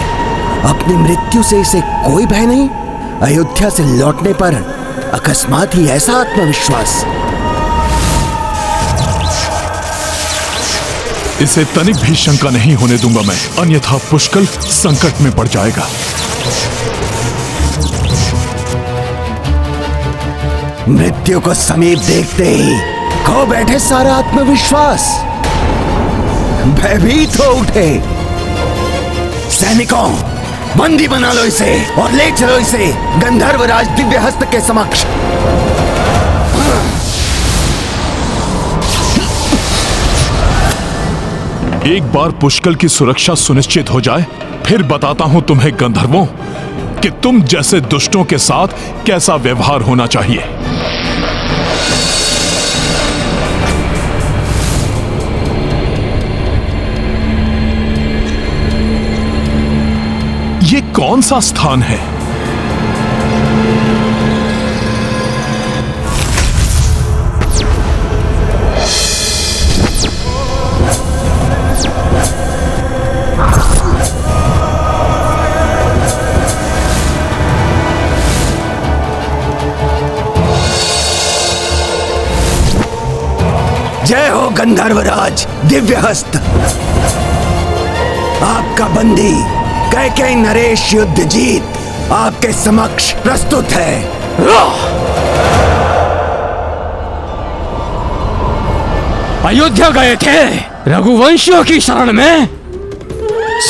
अपनी मृत्यु से इसे कोई भय नहीं। अयोध्या से लौटने पर अकस्मात ही ऐसा आत्मविश्वास। इसे तनिक भी शंका नहीं होने दूंगा मैं, अन्यथा पुष्कल संकट में पड़ जाएगा। मृत्यु को समीप देखते ही खो बैठे सारा आत्मविश्वास। भयभीत हो उठे। सैनिकों, बंदी बना लो इसे और ले चलो इसे गंधर्वराज दिव्यहस्त के समक्ष। एक बार पुष्कल की सुरक्षा सुनिश्चित हो जाए, फिर बताता हूं तुम्हें गंधर्वों कि तुम जैसे दुष्टों के साथ कैसा व्यवहार होना चाहिए। ये कौन सा स्थान है? जय हो गंधर्वराज दिव्यहस्त। आपका बंदी कैकेयी नरेश युद्धजीत आपके समक्ष प्रस्तुत है। अयोध्या गए थे रघुवंशियों की शरण में।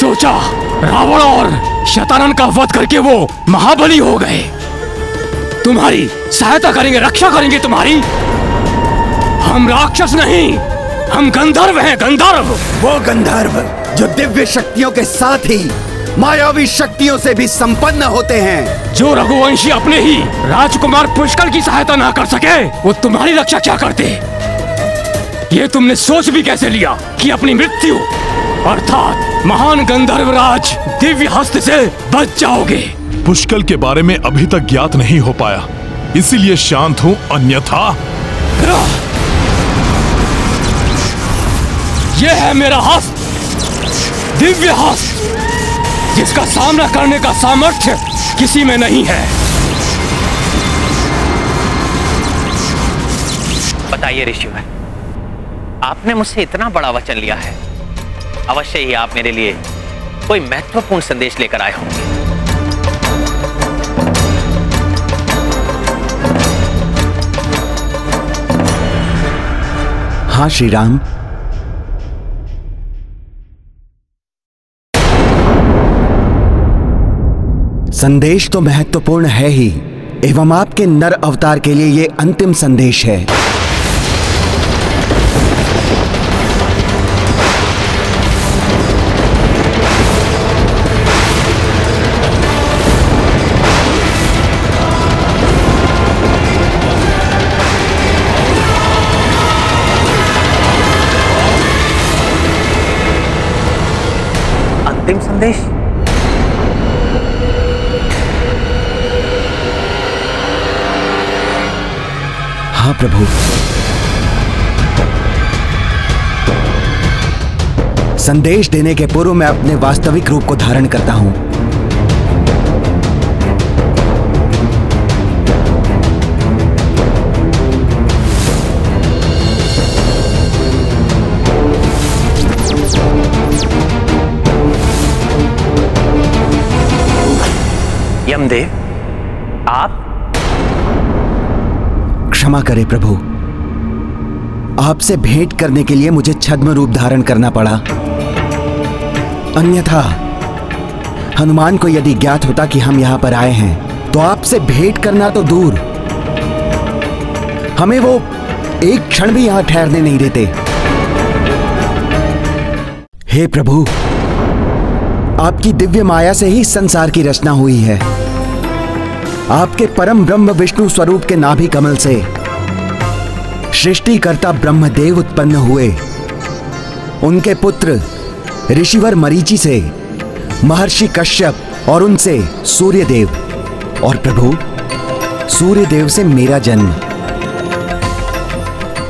सोचा रावण और शतानन का वध करके वो महाबली हो गए। तुम्हारी सहायता करेंगे, रक्षा करेंगे तुम्हारी। हम राक्षस नहीं, हम गंधर्व हैं, गंधर्व। वो गंधर्व जो दिव्य शक्तियों के साथ ही मायावी शक्तियों से भी संपन्न होते हैं। जो रघुवंशी अपने ही राजकुमार पुष्कल की सहायता ना कर सके, वो तुम्हारी रक्षा क्या करते? ये तुमने सोच भी कैसे लिया कि अपनी मृत्यु अर्थात महान गंधर्वराज दिव्य हस्त से बच जाओगे? पुष्कल के बारे में अभी तक ज्ञात नहीं हो पाया इसीलिए शांत हूं, अन्यथा यह है मेरा हस्त, दिव्य हस्त, जिसका सामना करने का सामर्थ्य किसी में नहीं है। बताइए ऋषिवर, आपने मुझसे इतना बड़ा वचन लिया है, अवश्य ही आप मेरे लिए कोई महत्वपूर्ण संदेश लेकर आए होंगे। हाँ श्री राम। संदेश तो महत्वपूर्ण है ही, एवं आपके नर अवतार के लिए यह अंतिम संदेश है। अंतिम संदेश? हाँ प्रभु। संदेश देने के पूर्व मैं अपने वास्तविक रूप को धारण करता हूं। यमदेव, आप? क्षमा करें प्रभु, आपसे भेंट करने के लिए मुझे छद्म रूप धारण करना पड़ा। अन्यथा हनुमान को यदि ज्ञात होता कि हम यहां पर आए हैं तो आपसे भेंट करना तो दूर, हमें वो एक क्षण भी यहां ठहरने नहीं देते। हे प्रभु, आपकी दिव्य माया से ही संसार की रचना हुई है। आपके परम ब्रह्म विष्णु स्वरूप के नाभि कमल से सृष्टिकर्ता ब्रह्मदेव उत्पन्न हुए। उनके पुत्र ऋषिवर मरीचि से महर्षि कश्यप और उनसे सूर्यदेव, और प्रभु सूर्यदेव से मेरा जन्म।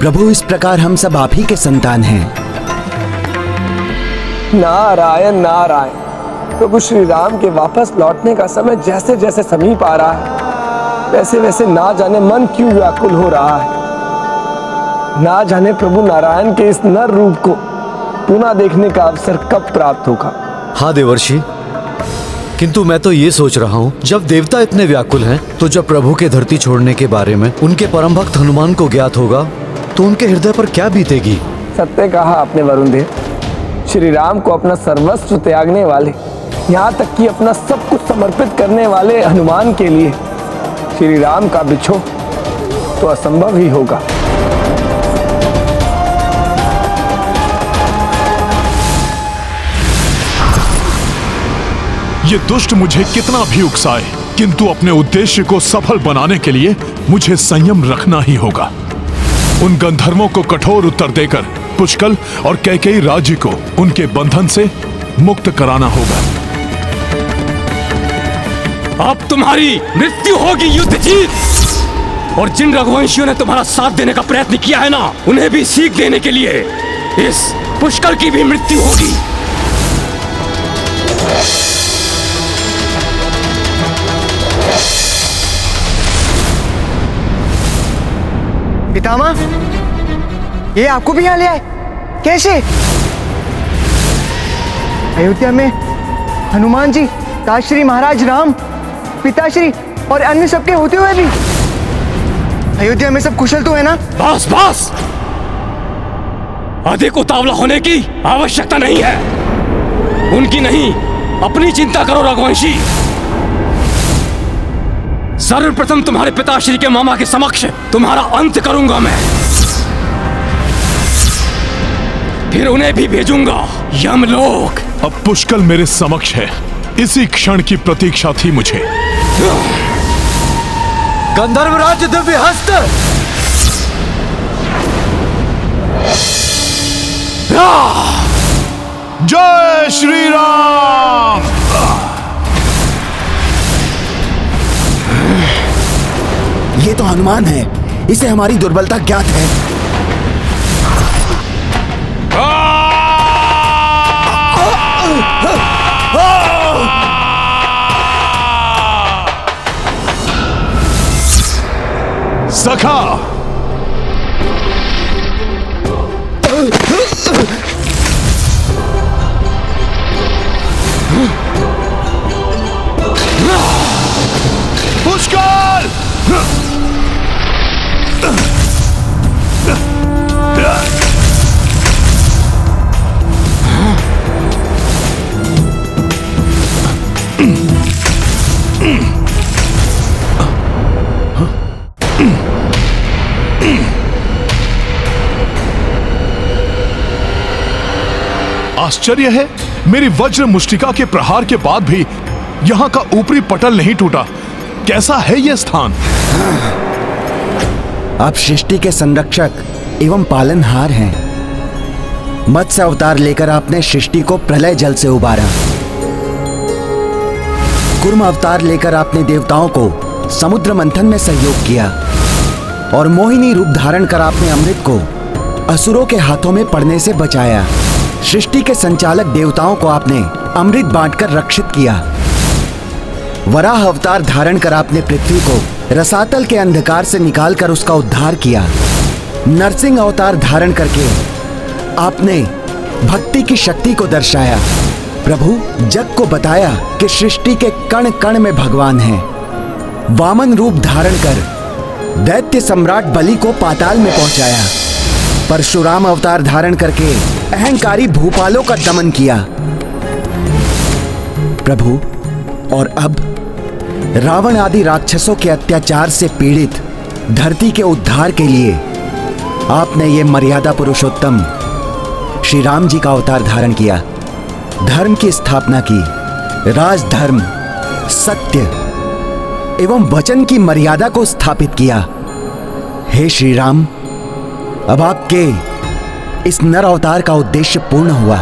प्रभु, इस प्रकार हम सब आप ही के संतान हैं। नारायण नारायण। प्रभु श्री राम के वापस लौटने का समय जैसे जैसे समीप आ रहा है, वैसे वैसे ना जाने मन क्यों व्याकुल हो रहा है। ना जाने प्रभु नारायण के इस नर रूप को पुनः देखने का अवसर कब प्राप्त होगा। हाँ देवर्षि, किंतु मैं तो ये सोच रहा हूँ, जब देवता इतने व्याकुल हैं, तो जब प्रभु के धरती छोड़ने के बारे में उनके परम भक्त हनुमान को ज्ञात होगा तो उनके हृदय पर क्या बीतेगी। सत्य कहा आपने वरुण देव। श्री राम को अपना सर्वस्व त्यागने वाले, यहाँ तक कि अपना सब कुछ समर्पित करने वाले हनुमान के लिए श्री राम का बिछोह तो असंभव ही होगा। ये दुष्ट मुझे कितना भी उकसाए, किंतु अपने उद्देश्य को सफल बनाने के लिए मुझे संयम रखना ही होगा। उन गंधर्वों को कठोर उत्तर देकर पुष्कल और कैकेयी राज्य को उनके बंधन से मुक्त कराना होगा। अब तुम्हारी मृत्यु होगी युद्ध जीत, और जिन रघुवंशियों ने तुम्हारा साथ देने का प्रयत्न किया है ना, उन्हें भी सीख देने के लिए इस पुष्कल की भी मृत्यु होगी। पितामह, ये आपको भी यहाँ ले आए? कैसे? अयोध्या में हनुमान जी, ताश्री महाराज राम, पिताश्री और अन्य सबके होते हुए भी अयोध्या में सब कुशल तो है ना? बस बस, अधिक उतावला होने की आवश्यकता नहीं है। उनकी नहीं, अपनी चिंता करो रघुवंशी। सर्वप्रथम तुम्हारे पिताश्री के मामा के समक्ष तुम्हारा अंत करूंगा मैं, फिर उन्हें भी भेजूंगा यमलोक। अब पुष्कल मेरे समक्ष है, इसी क्षण की प्रतीक्षा थी मुझे। गंधर्वराज दिव्य हस्त। जय श्री राम। ये हनुमान है, इसे हमारी दुर्बलता ज्ञात है। सखा, पुष्कर! आश्चर्य है, मेरी वज्र मुष्टिका के प्रहार के बाद भी यहाँ का ऊपरी पटल नहीं टूटा। कैसा है यह स्थान? आप सृष्टि के संरक्षक एवं पालनहार हैं। मत्स्य अवतार लेकर आपने सृष्टि को प्रलय जल से उबारा। कूर्म अवतार लेकर आपने देवताओं को समुद्र मंथन में सहयोग किया और मोहिनी रूप धारण कर आपने अमृत को असुरों के हाथों में पड़ने से बचाया। सृष्टि के संचालक देवताओं को आपने अमृत बांटकर रक्षित किया। वराह अवतार धारण कर आपने पृथ्वी को रसातल के अंधकार से निकालकर उसका उद्धार किया। नरसिंह अवतार धारण करके आपने भक्ति की शक्ति को दर्शाया। प्रभु, जग को बताया कि सृष्टि के कण कण में भगवान है। वामन रूप धारण कर दैत्य सम्राट बलि को पाताल में पहुंचाया। परशुराम अवतार धारण करके अहंकारी भूपालों का दमन किया। प्रभु, और अब रावण आदि राक्षसों के अत्याचार से पीड़ित धरती के उद्धार के लिए आपने ये मर्यादा पुरुषोत्तम श्री राम जी का अवतार धारण किया। धर्म की स्थापना की, राजधर्म, सत्य एवं वचन की मर्यादा को स्थापित किया। हे श्री राम, अब आपके इस नर अवतार का उद्देश्य पूर्ण हुआ।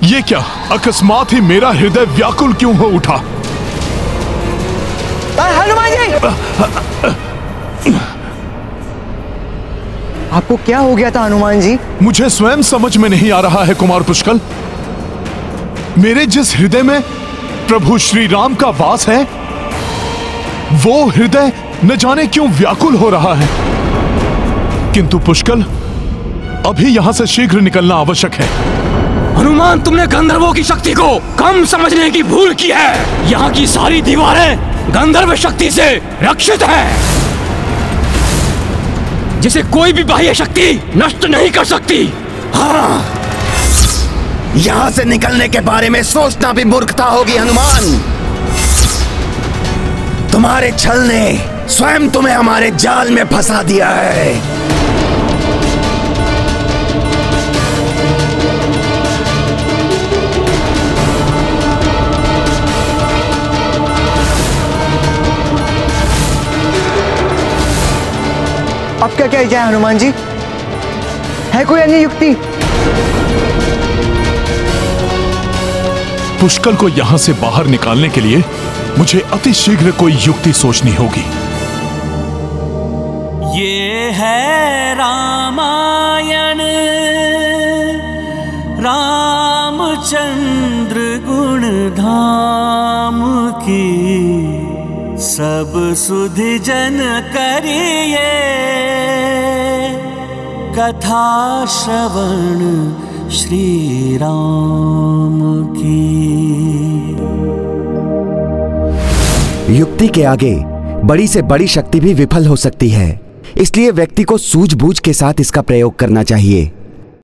ये क्या? अकस्मात ही मेरा हृदय व्याकुल क्यों हो उठा? हनुमान जी! आपको क्या हो गया था हनुमान जी? मुझे स्वयं समझ में नहीं आ रहा है कुमार पुष्कर। मेरे जिस हृदय में प्रभु श्री राम का वास है, वो हृदय न जाने क्यों व्याकुल हो रहा है। किंतु पुष्कर, अभी यहां से शीघ्र निकलना आवश्यक है। हनुमान, तुमने गंधर्वों की शक्ति को कम समझने की भूल की है। यहाँ की सारी दीवारें गंधर्व शक्ति से रक्षित हैं, जिसे कोई भी बाह्य शक्ति नष्ट नहीं कर सकती। हाँ, यहां से निकलने के बारे में सोचना भी मूर्खता होगी हनुमान। तुम्हारे छल ने स्वयं तुम्हें हमारे जाल में फंसा दिया है। अब क्या किया जाए हनुमान जी? है कोई अन्य युक्ति? पुष्कर को यहां से बाहर निकालने के लिए मुझे अति शीघ्र कोई युक्ति सोचनी होगी। ये है रामायण, रामचंद्र गुण धाम की, सब सुधि जन करिए कथा श्रवण श्री राम की। युक्ति के आगे बड़ी से बड़ी शक्ति भी विफल हो सकती है, इसलिए व्यक्ति को सूझबूझ के साथ इसका प्रयोग करना चाहिए।